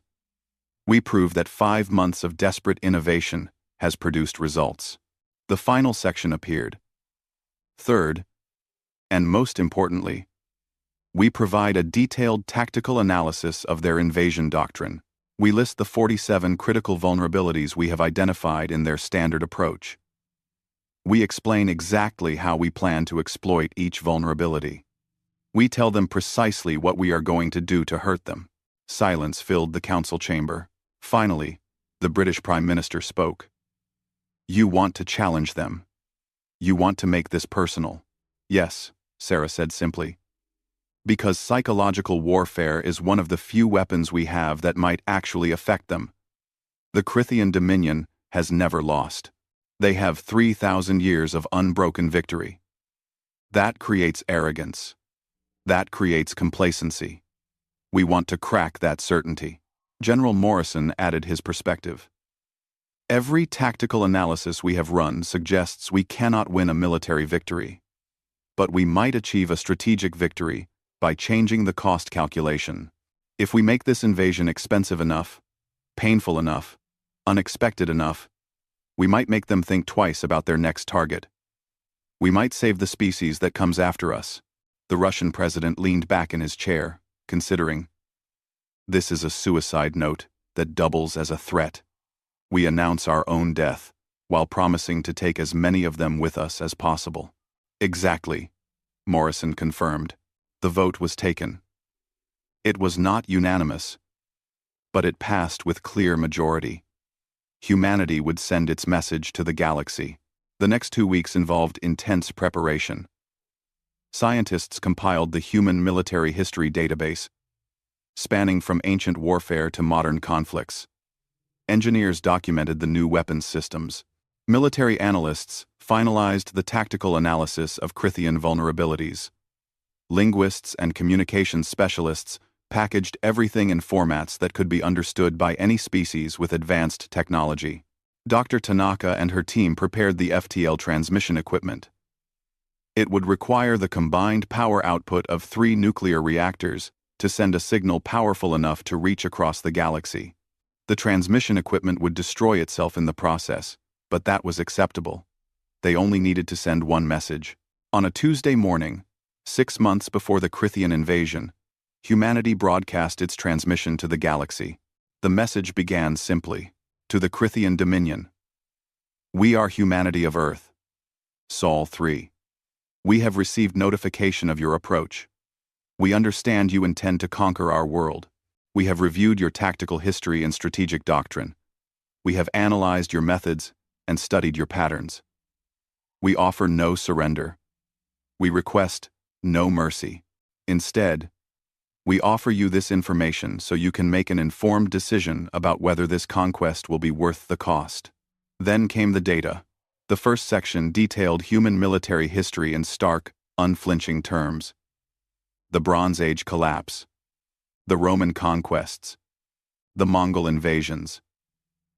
We prove that 5 months of desperate innovation has produced results. The final section appeared. Third, and most importantly, we provide a detailed tactical analysis of their invasion doctrine. We list the 47 critical vulnerabilities we have identified in their standard approach. We explain exactly how we plan to exploit each vulnerability. We tell them precisely what we are going to do to hurt them. Silence filled the council chamber. Finally, the British Prime Minister spoke. You want to challenge them. You want to make this personal. Yes, Sarah said simply. Because psychological warfare is one of the few weapons we have that might actually affect them. The Crithian Dominion has never lost. They have 3,000 years of unbroken victory. That creates arrogance. That creates complacency. We want to crack that certainty. General Morrison added his perspective. Every tactical analysis we have run suggests we cannot win a military victory. But we might achieve a strategic victory by changing the cost calculation. If we make this invasion expensive enough, painful enough, unexpected enough, we might make them think twice about their next target. We might save the species that comes after us. The Russian president leaned back in his chair, considering. This is a suicide note that doubles as a threat. We announce our own death, while promising to take as many of them with us as possible. Exactly, Morrison confirmed. The vote was taken. It was not unanimous, but it passed with clear majority. Humanity would send its message to the galaxy. The next 2 weeks involved intense preparation. Scientists compiled the Human Military History Database, spanning from ancient warfare to modern conflicts. Engineers documented the new weapons systems. Military analysts finalized the tactical analysis of Crithian vulnerabilities. Linguists and communications specialists packaged everything in formats that could be understood by any species with advanced technology. Dr. Tanaka and her team prepared the FTL transmission equipment. It would require the combined power output of 3 nuclear reactors to send a signal powerful enough to reach across the galaxy. The transmission equipment would destroy itself in the process, but that was acceptable. They only needed to send one message. On a Tuesday morning, 6 months before the Crithian invasion, humanity broadcast its transmission to the galaxy. The message began simply, to the Crithian Dominion. We are humanity of Earth. Sol 3. We have received notification of your approach. We understand you intend to conquer our world. We have reviewed your tactical history and strategic doctrine. We have analyzed your methods and studied your patterns. We offer no surrender. We request no mercy. Instead, we offer you this information so you can make an informed decision about whether this conquest will be worth the cost. Then came the data. The first section detailed human military history in stark, unflinching terms. The Bronze Age collapse, the Roman conquests, the Mongol invasions,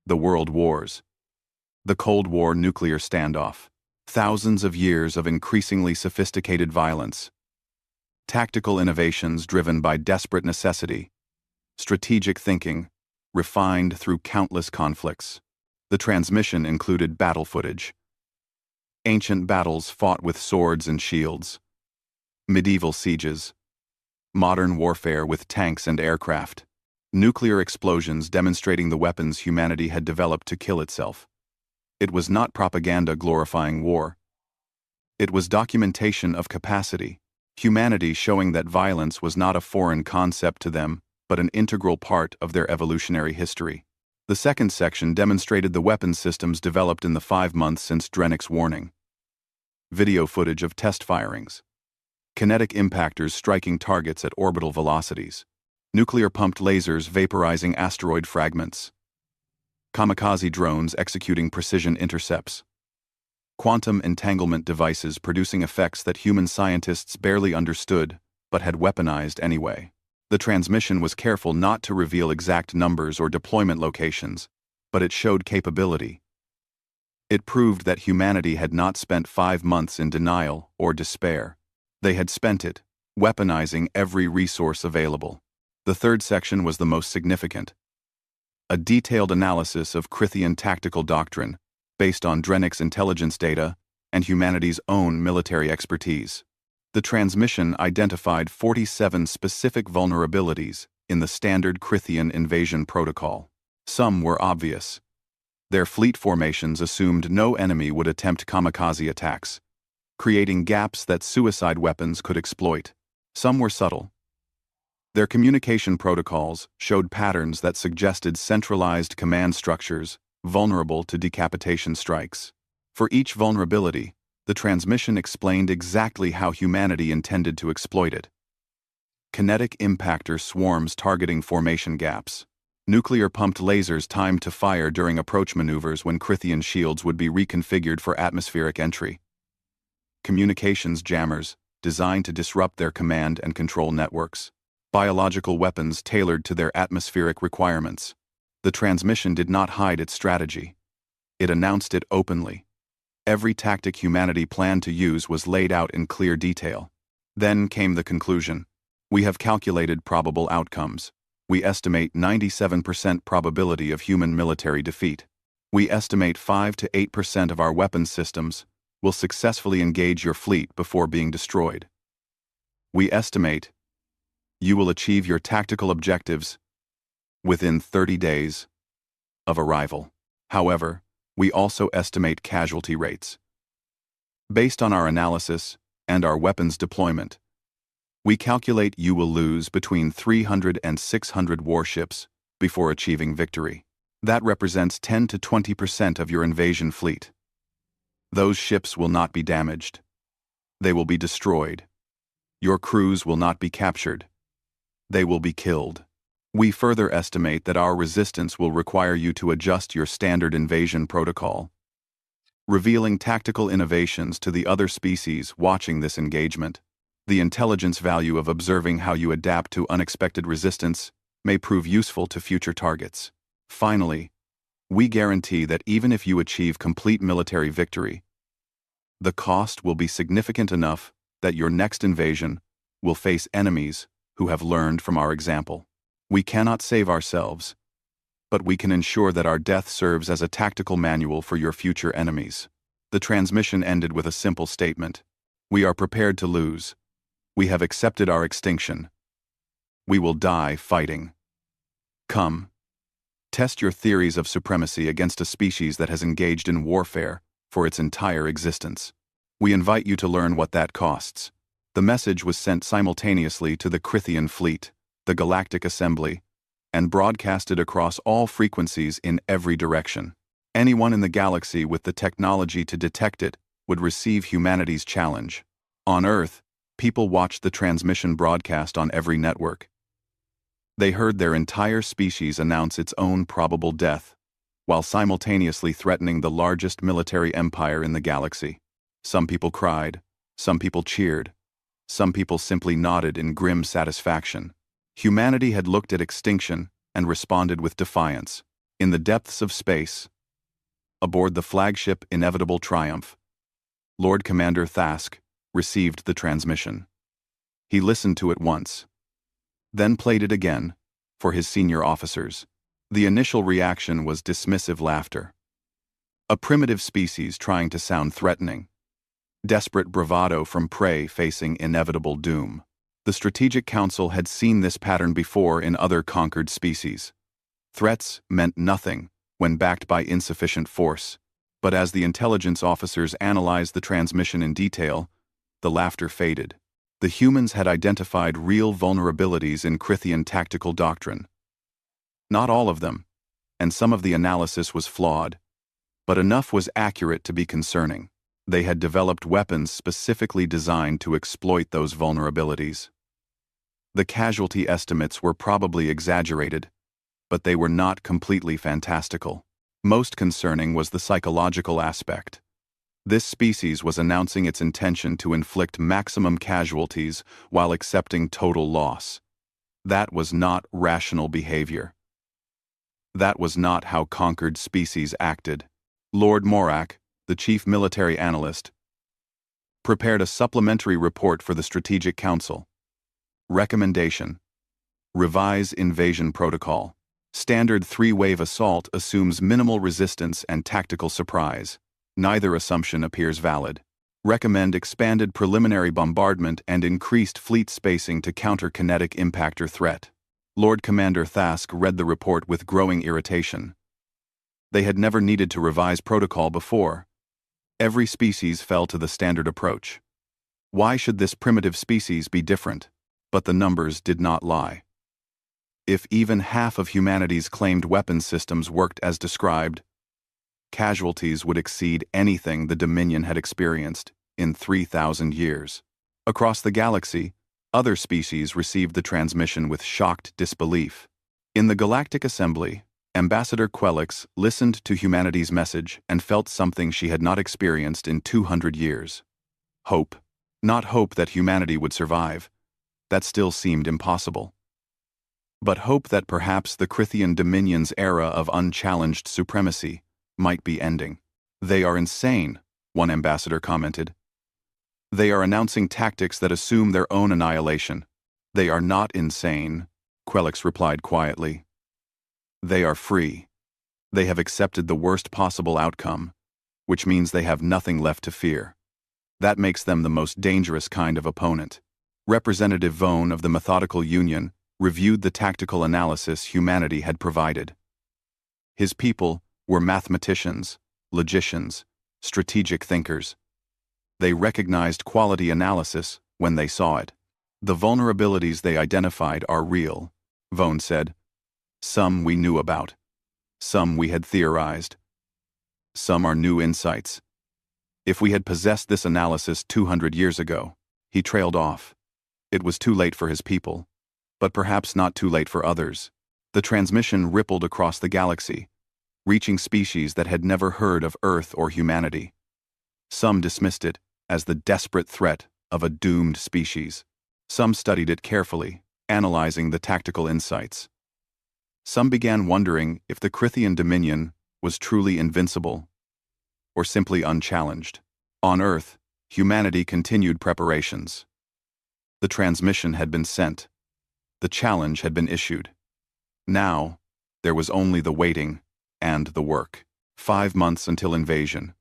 the World Wars, the Cold War nuclear standoff, thousands of years of increasingly sophisticated violence, tactical innovations driven by desperate necessity, strategic thinking, refined through countless conflicts. The transmission included battle footage, ancient battles fought with swords and shields, medieval sieges, modern warfare with tanks and aircraft, nuclear explosions demonstrating the weapons humanity had developed to kill itself. It was not propaganda glorifying war. It was documentation of capacity, humanity showing that violence was not a foreign concept to them, but an integral part of their evolutionary history. The second section demonstrated the weapons systems developed in the 5 months since Drennick's warning. Video footage of test firings. Kinetic impactors striking targets at orbital velocities. Nuclear-pumped lasers vaporizing asteroid fragments. kamikaze drones executing precision intercepts, quantum entanglement devices producing effects that human scientists barely understood but had weaponized anyway. The transmission was careful not to reveal exact numbers or deployment locations, but it showed capability. It proved that humanity had not spent 5 months in denial or despair. They had spent it, weaponizing every resource available. The third section was the most significant. A detailed analysis of Crithian tactical doctrine, based on Drennick's intelligence data and humanity's own military expertise. The transmission identified 47 specific vulnerabilities in the standard Crithian invasion protocol. Some were obvious. Their fleet formations assumed no enemy would attempt kamikaze attacks, creating gaps that suicide weapons could exploit. Some were subtle. Their communication protocols showed patterns that suggested centralized command structures vulnerable to decapitation strikes. For each vulnerability, the transmission explained exactly how humanity intended to exploit it. Kinetic impactor swarms targeting formation gaps. Nuclear-pumped lasers timed to fire during approach maneuvers when Crithian shields would be reconfigured for atmospheric entry. Communications jammers, designed to disrupt their command and control networks. Biological weapons tailored to their atmospheric requirements. The transmission did not hide its strategy. It announced it openly. Every tactic humanity planned to use was laid out in clear detail. Then came the conclusion. We have calculated probable outcomes. We estimate 97% probability of human military defeat. We estimate 5 to 8% of our weapons systems will successfully engage your fleet before being destroyed. We estimate you will achieve your tactical objectives within 30 days of arrival. However, we also estimate casualty rates. Based on our analysis and our weapons deployment, we calculate you will lose between 300 and 600 warships before achieving victory. That represents 10 to 20% of your invasion fleet. Those ships will not be damaged. They will be destroyed. Your crews will not be captured. They will be killed. We further estimate that our resistance will require you to adjust your standard invasion protocol, revealing tactical innovations to the other species watching this engagement. The intelligence value of observing how you adapt to unexpected resistance may prove useful to future targets. Finally, we guarantee that even if you achieve complete military victory, the cost will be significant enough that your next invasion will face enemies who have learned from our example. We cannot save ourselves, but we can ensure that our death serves as a tactical manual for your future enemies. The transmission ended with a simple statement. We are prepared to lose. We have accepted our extinction. We will die fighting. Come, test your theories of supremacy against a species that has engaged in warfare for its entire existence. We invite you to learn what that costs. The message was sent simultaneously to the Crithian fleet, the Galactic Assembly, and broadcasted across all frequencies in every direction. Anyone in the galaxy with the technology to detect it would receive humanity's challenge. On Earth, people watched the transmission broadcast on every network. They heard their entire species announce its own probable death, while simultaneously threatening the largest military empire in the galaxy. Some people cried, some people cheered, some people simply nodded in grim satisfaction. Humanity had looked at extinction and responded with defiance. In the depths of space, aboard the flagship Inevitable Triumph, Lord Commander Thask received the transmission. He listened to it once, then played it again for his senior officers. The initial reaction was dismissive laughter. A primitive species trying to sound threatening. Desperate bravado from prey facing inevitable doom. The Strategic Council had seen this pattern before in other conquered species. Threats meant nothing when backed by insufficient force, but as the intelligence officers analyzed the transmission in detail, the laughter faded. The humans had identified real vulnerabilities in Crithian tactical doctrine. Not all of them, and some of the analysis was flawed, but enough was accurate to be concerning. They had developed weapons specifically designed to exploit those vulnerabilities. The casualty estimates were probably exaggerated, but they were not completely fantastical. Most concerning was the psychological aspect. This species was announcing its intention to inflict maximum casualties while accepting total loss. That was not rational behavior. That was not how conquered species acted. Lord Morak, the chief military analyst, prepared a supplementary report for the Strategic Council. Recommendation: revise invasion protocol. Standard three-wave assault assumes minimal resistance and tactical surprise. Neither assumption appears valid. Recommend expanded preliminary bombardment and increased fleet spacing to counter kinetic impactor threat. Lord Commander Thask read the report with growing irritation. They had never needed to revise protocol before. Every species fell to the standard approach. Why should this primitive species be different? But the numbers did not lie. If even half of humanity's claimed weapons systems worked as described, casualties would exceed anything the Dominion had experienced in 3,000 years. Across the galaxy, other species received the transmission with shocked disbelief. In the Galactic Assembly, Ambassador Quelix listened to humanity's message and felt something she had not experienced in 200 years. Hope. Not hope that humanity would survive. That still seemed impossible. But hope that perhaps the Crithian Dominion's era of unchallenged supremacy might be ending. They are insane, one ambassador commented. They are announcing tactics that assume their own annihilation. They are not insane, Quelix replied quietly. They are free. They have accepted the worst possible outcome, which means they have nothing left to fear. That makes them the most dangerous kind of opponent. Representative Vone of the Methodical Union reviewed the tactical analysis humanity had provided. His people were mathematicians, logicians, strategic thinkers. They recognized quality analysis when they saw it. The vulnerabilities they identified are real, Vone said. Some we knew about. Some we had theorized. Some are new insights. If we had possessed this analysis 200 years ago, he trailed off. It was too late for his people, but perhaps not too late for others. The transmission rippled across the galaxy, reaching species that had never heard of Earth or humanity. Some dismissed it as the desperate threat of a doomed species. Some studied it carefully, analyzing the tactical insights. Some began wondering if the Crithian Dominion was truly invincible or simply unchallenged. On Earth, humanity continued preparations. The transmission had been sent. The challenge had been issued. Now, there was only the waiting and the work. 5 months until invasion.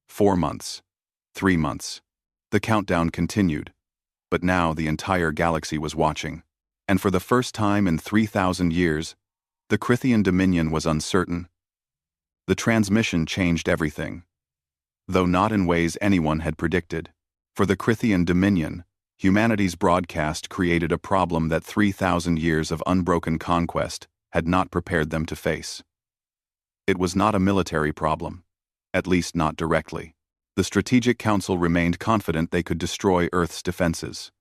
4 months. 3 months. The countdown continued. But now the entire galaxy was watching. And for the first time in 3,000 years, the Crithian Dominion was uncertain. The transmission changed everything. Though not in ways anyone had predicted. For the Crithian Dominion, humanity's broadcast created a problem that 3,000 years of unbroken conquest had not prepared them to face. It was not a military problem, at least not directly. The Strategic Council remained confident they could destroy Earth's defenses.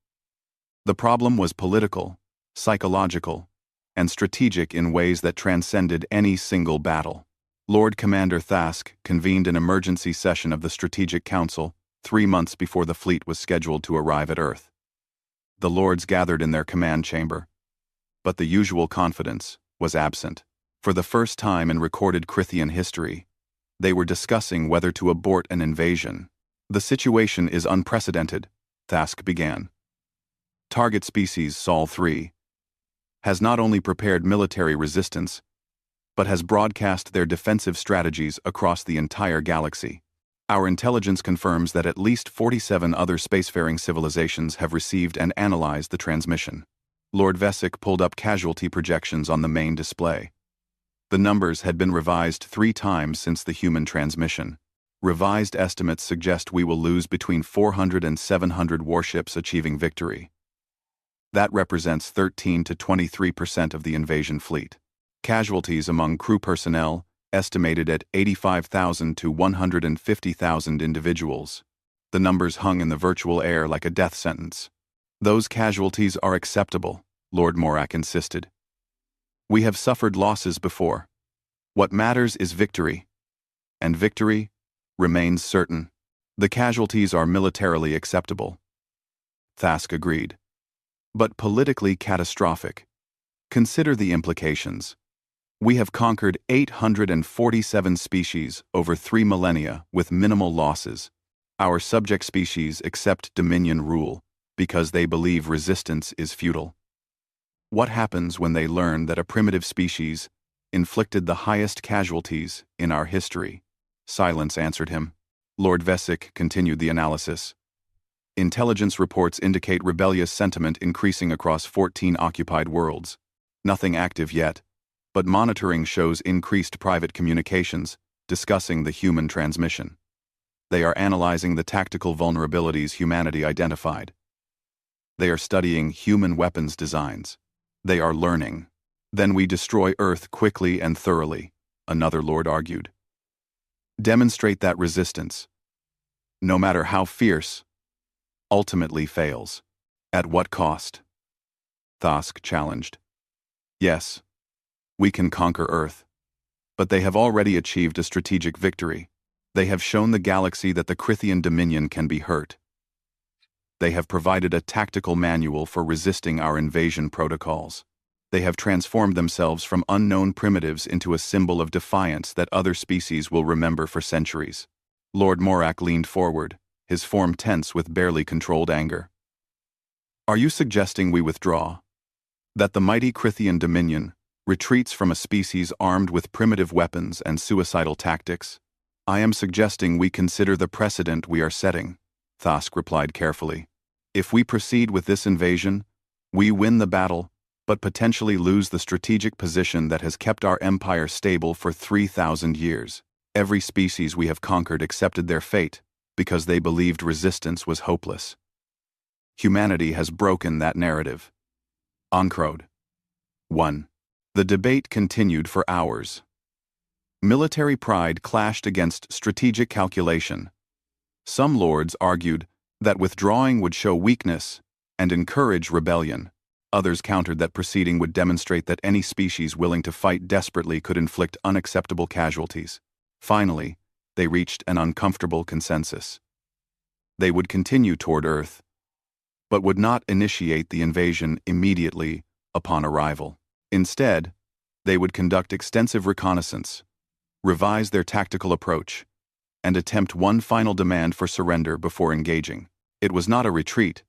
The problem was political, psychological, and strategic in ways that transcended any single battle. Lord Commander Thask convened an emergency session of the Strategic Council 3 months before the fleet was scheduled to arrive at Earth. The lords gathered in their command chamber, but the usual confidence was absent. For the first time in recorded Crithian history, they were discussing whether to abort an invasion. The situation is unprecedented, Thask began. Target species Sol 3 has not only prepared military resistance, but has broadcast their defensive strategies across the entire galaxy. Our intelligence confirms that at least 47 other spacefaring civilizations have received and analyzed the transmission. Lord Vesic pulled up casualty projections on the main display. The numbers had been revised 3 times since the human transmission. Revised estimates suggest we will lose between 400 and 700 warships achieving victory. That represents 13 to 23% of the invasion fleet. Casualties among crew personnel estimated at 85,000 to 150,000 individuals. The numbers hung in the virtual air like a death sentence. Those casualties are acceptable, Lord Morak insisted. We have suffered losses before. What matters is victory. and victory remains certain. The casualties are militarily acceptable. Thask agreed. But politically catastrophic. Consider the implications. We have conquered 847 species over 3 millennia with minimal losses. Our subject species accept dominion rule because they believe resistance is futile. What happens when they learn that a primitive species inflicted the highest casualties in our history? Silence answered him. Lord Vesic continued the analysis. Intelligence reports indicate rebellious sentiment increasing across 14 occupied worlds. Nothing active yet, but monitoring shows increased private communications discussing the human transmission. They are analyzing the tactical vulnerabilities humanity identified. They are studying human weapons designs. They are learning. Then we destroy Earth quickly and thoroughly, another lord argued. Demonstrate that resistance, no matter how fierce, ultimately fails. At what cost? Thask challenged. Yes, we can conquer Earth. But they have already achieved a strategic victory. They have shown the galaxy that the Crithian dominion can be hurt. They have provided a tactical manual for resisting our invasion protocols. They have transformed themselves from unknown primitives into a symbol of defiance that other species will remember for centuries. Lord Morak leaned forward, his form tense with barely controlled anger. Are you suggesting we withdraw? That the mighty Crithian dominion retreats from a species armed with primitive weapons and suicidal tactics? I am suggesting we consider the precedent we are setting, Thask replied carefully. If we proceed with this invasion, we win the battle, but potentially lose the strategic position that has kept our empire stable for 3,000 years. Every species we have conquered accepted their fate because they believed resistance was hopeless. Humanity has broken that narrative. Encrode. 1. The debate continued for hours. Military pride clashed against strategic calculation. Some lords argued that withdrawing would show weakness and encourage rebellion. Others countered that proceeding would demonstrate that any species willing to fight desperately could inflict unacceptable casualties. Finally, they reached an uncomfortable consensus. They would continue toward Earth, but would not initiate the invasion immediately upon arrival. Instead, they would conduct extensive reconnaissance, revise their tactical approach, and attempt one final demand for surrender before engaging. It was not a retreat,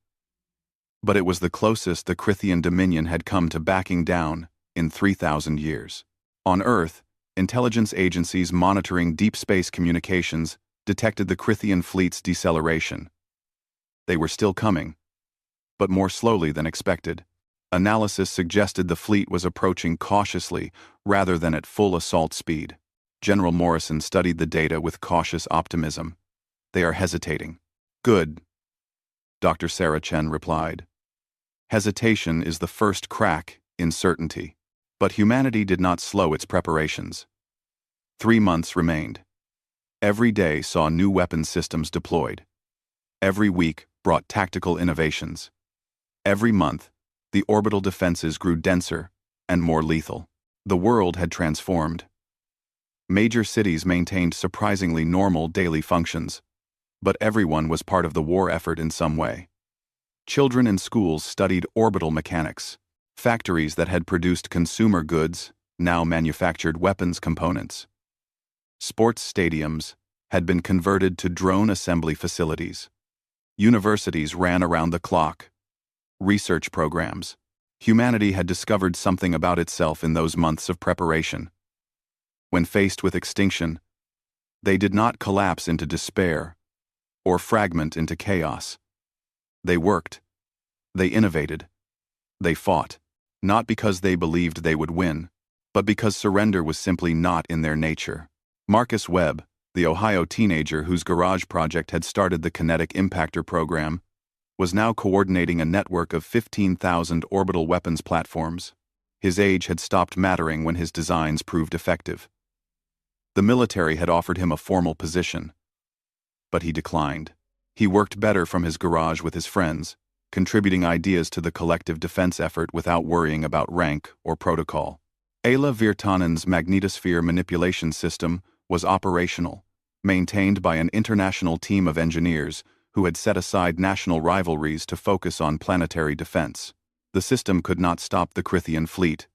but it was the closest the Crithian dominion had come to backing down in 3,000 years. On Earth, intelligence agencies monitoring deep space communications detected the Crithian fleet's deceleration. They were still coming, but more slowly than expected. Analysis suggested the fleet was approaching cautiously rather than at full assault speed. General Morrison studied the data with cautious optimism. They are hesitating. Good, Dr. Sarah Chen replied. Hesitation is the first crack in certainty. But humanity did not slow its preparations. 3 months remained. Every day saw new weapon systems deployed. Every week brought tactical innovations. Every month, the orbital defenses grew denser and more lethal. The world had transformed. Major cities maintained surprisingly normal daily functions, but everyone was part of the war effort in some way. Children in schools studied orbital mechanics. Factories that had produced consumer goods now manufactured weapons components. Sports stadiums had been converted to drone assembly facilities. Universities ran around the clock. Research programs. Humanity had discovered something about itself in those months of preparation. When faced with extinction, they did not collapse into despair or fragment into chaos. They worked. They innovated. They fought. Not because they believed they would win, but because surrender was simply not in their nature. Marcus Webb, the Ohio teenager whose garage project had started the Kinetic Impactor program, was now coordinating a network of 15,000 orbital weapons platforms. His age had stopped mattering when his designs proved effective. The military had offered him a formal position, but he declined. He worked better from his garage with his friends, contributing ideas to the collective defense effort without worrying about rank or protocol. Ayla Virtanen's magnetosphere manipulation system was operational, maintained by an international team of engineers who had set aside national rivalries to focus on planetary defense. The system could not stop the Crithian fleet,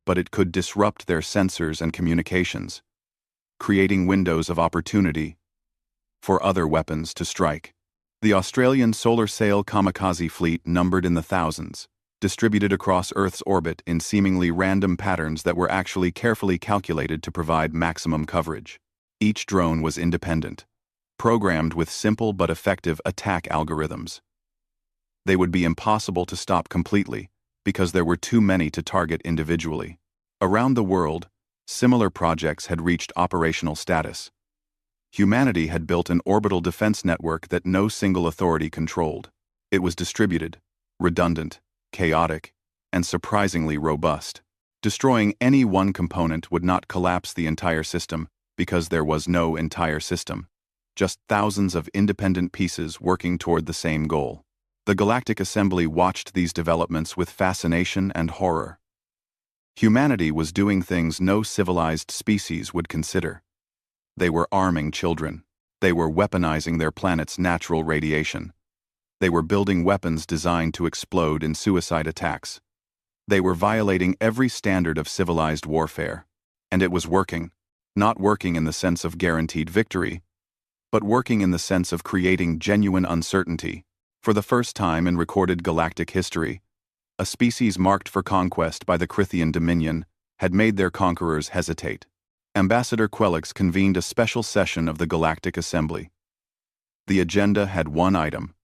but it could disrupt their sensors and communications, creating windows of opportunity for other weapons to strike. The Australian solar sail kamikaze fleet numbered in the thousands, distributed across Earth's orbit in seemingly random patterns that were actually carefully calculated to provide maximum coverage. Each drone was independent, programmed with simple but effective attack algorithms. They would be impossible to stop completely because there were too many to target individually. Around the world, similar projects had reached operational status. Humanity had built an orbital defense network that no single authority controlled. It was distributed, redundant, chaotic, and surprisingly robust. Destroying any one component would not collapse the entire system because there was no entire system, just thousands of independent pieces working toward the same goal. The Galactic Assembly watched these developments with fascination and horror. Humanity was doing things no civilized species would consider. They were arming children. They were weaponizing their planet's natural radiation. They were building weapons designed to explode in suicide attacks. They were violating every standard of civilized warfare. And it was working. Not working in the sense of guaranteed victory, but working in the sense of creating genuine uncertainty. For the first time in recorded galactic history, a species marked for conquest by the Crithian Dominion had made their conquerors hesitate. Ambassador Quelix convened a special session of the Galactic Assembly. The agenda had one item: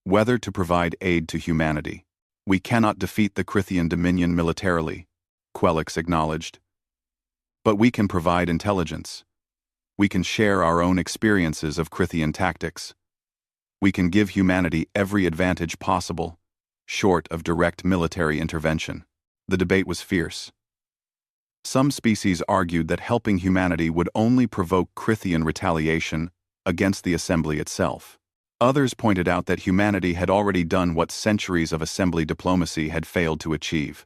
whether to provide aid to humanity. We cannot defeat the Crithian Dominion militarily, Quelix acknowledged. But we can provide intelligence. We can share our own experiences of Crithian tactics. We can give humanity every advantage possible, short of direct military intervention. The debate was fierce. Some species argued that helping humanity would only provoke Crithian retaliation against the Assembly itself. Others pointed out that humanity had already done what centuries of Assembly diplomacy had failed to achieve.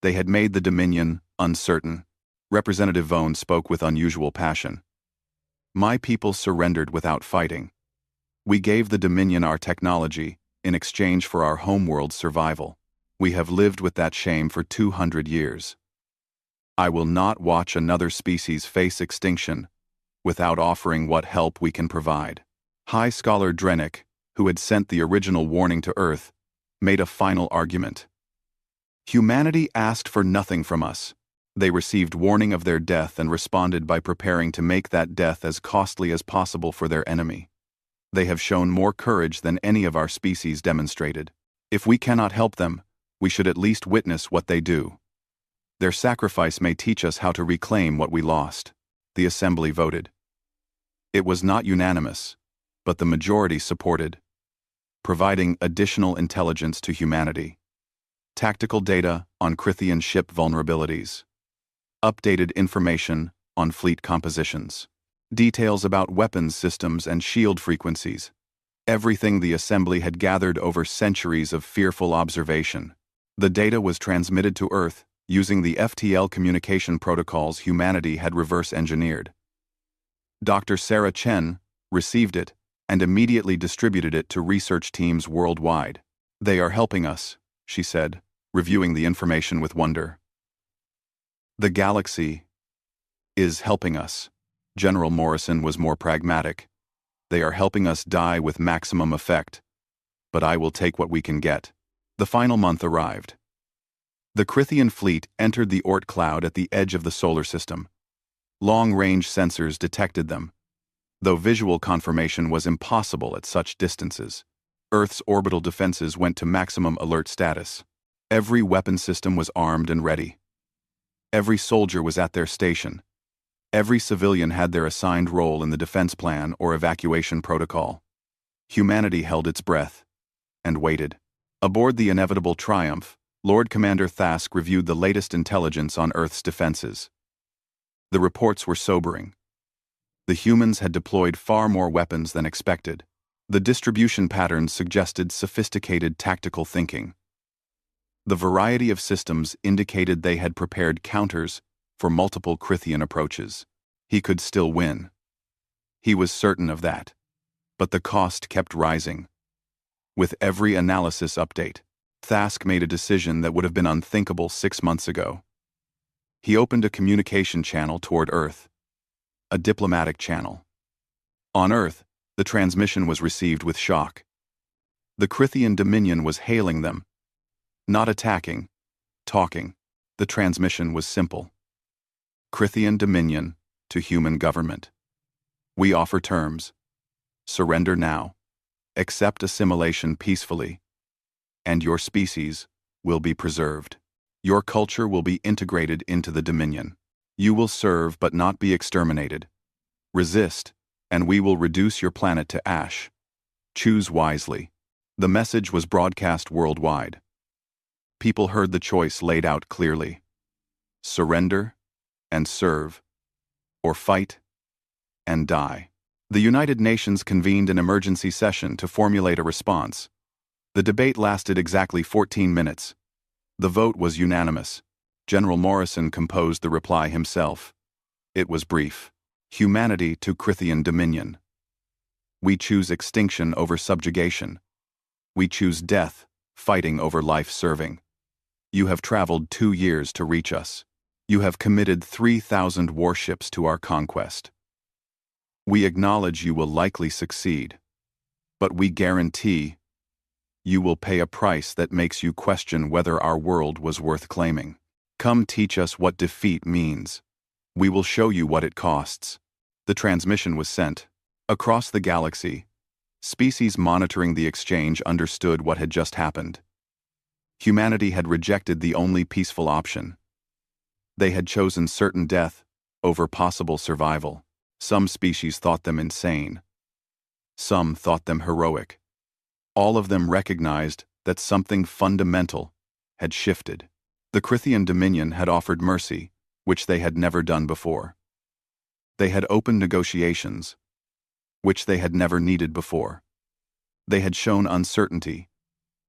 They had made the Dominion uncertain. Representative Vone spoke with unusual passion. My people surrendered without fighting. We gave the Dominion our technology in exchange for our homeworld's survival. We have lived with that shame for 200 years. I will not watch another species face extinction without offering what help we can provide. High Scholar Drennick, who had sent the original warning to Earth, made a final argument. Humanity asked for nothing from us. They received warning of their death and responded by preparing to make that death as costly as possible for their enemy. They have shown more courage than any of our species demonstrated. If we cannot help them, we should at least witness what they do. Their sacrifice may teach us how to reclaim what we lost. The Assembly voted. It was not unanimous, but the majority supported providing additional intelligence to humanity. Tactical data on Crithian ship vulnerabilities. Updated information on fleet compositions. Details about weapons systems and shield frequencies. Everything the Assembly had gathered over centuries of fearful observation. The data was transmitted to Earth using the FTL communication protocols humanity had reverse-engineered. Dr. Sarah Chen received it and immediately distributed it to research teams worldwide. They are helping us, she said, reviewing the information with wonder. The galaxy is helping us. General Morrison was more pragmatic. They are helping us die with maximum effect. But I will take what we can get. The final month arrived. The Crithian fleet entered the Oort cloud at the edge of the solar system. Long-range sensors detected them, though visual confirmation was impossible at such distances. Earth's orbital defenses went to maximum alert status. Every weapon system was armed and ready. Every soldier was at their station. Every civilian had their assigned role in the defense plan or evacuation protocol. Humanity held its breath and waited. Aboard the inevitable Triumph, Lord Commander Thask reviewed the latest intelligence on Earth's defenses. The reports were sobering. The humans had deployed far more weapons than expected. The distribution patterns suggested sophisticated tactical thinking. The variety of systems indicated they had prepared counters for multiple Crithian approaches. He could still win. He was certain of that. But the cost kept rising. With every analysis update, Thask made a decision that would have been unthinkable 6 months ago. He opened a communication channel toward Earth. A diplomatic channel. On Earth, the transmission was received with shock. The Crithian Dominion was hailing them. Not attacking, talking. The transmission was simple. Crithian Dominion to human government. We offer terms. Surrender now. Accept assimilation peacefully. And your species will be preserved. Your culture will be integrated into the Dominion. You will serve but not be exterminated. Resist, and we will reduce your planet to ash. Choose wisely. The message was broadcast worldwide. People heard the choice laid out clearly. Surrender and serve, or fight and die. The United Nations convened an emergency session to formulate a response. The debate lasted exactly 14 minutes. The vote was unanimous. General Morrison composed the reply himself. It was brief. Humanity to Crithian Dominion. We choose extinction over subjugation. We choose death, fighting over life serving. You have traveled 2 years to reach us. You have committed 3,000 warships to our conquest. We acknowledge you will likely succeed, but we guarantee you will pay a price that makes you question whether our world was worth claiming. Come teach us what defeat means. We will show you what it costs. The transmission was sent. Across the galaxy, species monitoring the exchange understood what had just happened. Humanity had rejected the only peaceful option. They had chosen certain death over possible survival. Some species thought them insane. Some thought them heroic. All of them recognized that something fundamental had shifted. The Crithian Dominion had offered mercy, which they had never done before. They had opened negotiations, which they had never needed before. They had shown uncertainty,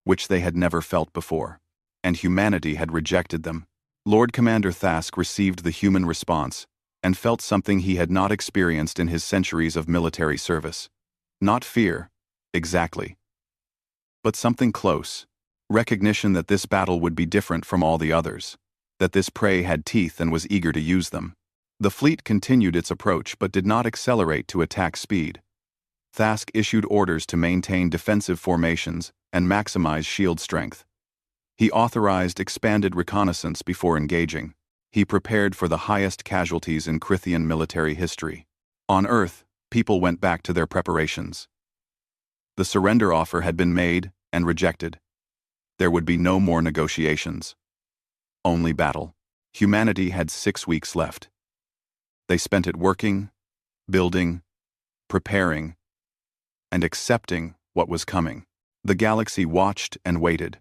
which they had never felt before. And humanity had rejected them. Lord Commander Thask received the human response and felt something he had not experienced in his centuries of military service. Not fear, exactly, but something close. Recognition that this battle would be different from all the others, that this prey had teeth and was eager to use them. The fleet continued its approach but did not accelerate to attack speed. Thask issued orders to maintain defensive formations and maximize shield strength. He authorized expanded reconnaissance before engaging. He prepared for the highest casualties in Crithian military history. On Earth, people went back to their preparations. The surrender offer had been made and rejected. There would be no more negotiations. Only battle. Humanity had 6 weeks left. They spent it working, building, preparing, and accepting what was coming. The galaxy watched and waited.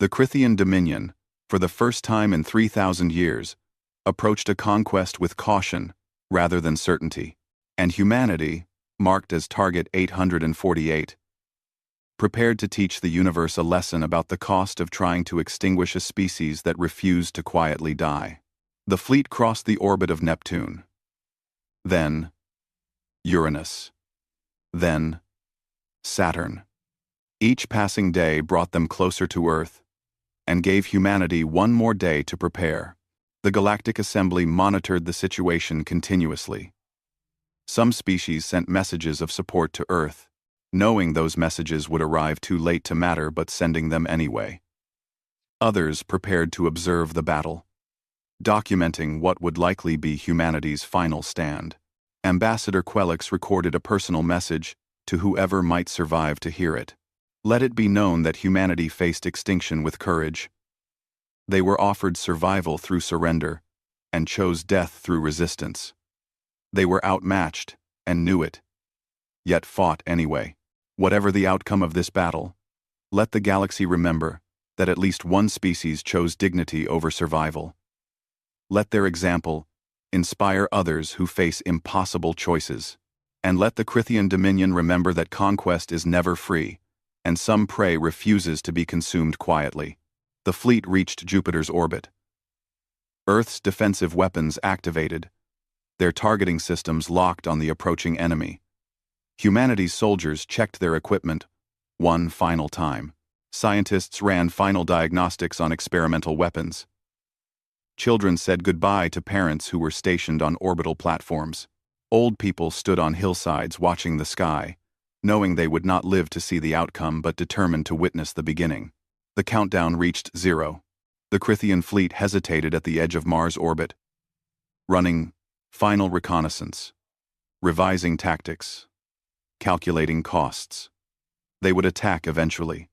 The Crithian Dominion, for the first time in 3,000 years, approached a conquest with caution rather than certainty. And humanity, marked as Target 848, prepared to teach the universe a lesson about the cost of trying to extinguish a species that refused to quietly die. The fleet crossed the orbit of Neptune. Then Uranus. Then Saturn. Each passing day brought them closer to Earth and gave humanity one more day to prepare. The Galactic Assembly monitored the situation continuously. Some species sent messages of support to Earth, knowing those messages would arrive too late to matter but sending them anyway. Others prepared to observe the battle, documenting what would likely be humanity's final stand. Ambassador Quelix recorded a personal message to whoever might survive to hear it. Let it be known that humanity faced extinction with courage. They were offered survival through surrender and chose death through resistance. They were outmatched and knew it, yet fought anyway. Whatever the outcome of this battle, let the galaxy remember that at least one species chose dignity over survival. Let their example inspire others who face impossible choices. And let the Crithian Dominion remember that conquest is never free, and some prey refuses to be consumed quietly. The fleet reached Jupiter's orbit. Earth's defensive weapons activated. their targeting systems locked on the approaching enemy. Humanity's soldiers checked their equipment one final time. Scientists ran final diagnostics on experimental weapons. Children said goodbye to parents who were stationed on orbital platforms. Old people stood on hillsides watching the sky, knowing they would not live to see the outcome but determined to witness the beginning. The countdown reached 0. The Crithian fleet hesitated at the edge of Mars' orbit, running final reconnaissance, revising tactics, calculating costs. They would attack eventually.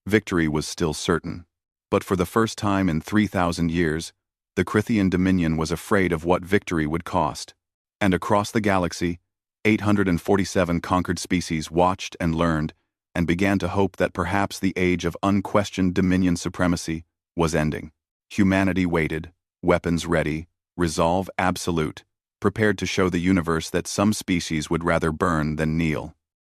Victory was still certain, but for the first time in 3,000 years, the Crithian Dominion was afraid of what victory would cost. And across the galaxy, 847 conquered species watched and learned and began to hope that perhaps the age of unquestioned Dominion supremacy was ending. Humanity waited, weapons ready, resolve absolute, prepared to show the universe that some species would rather burn than kneel.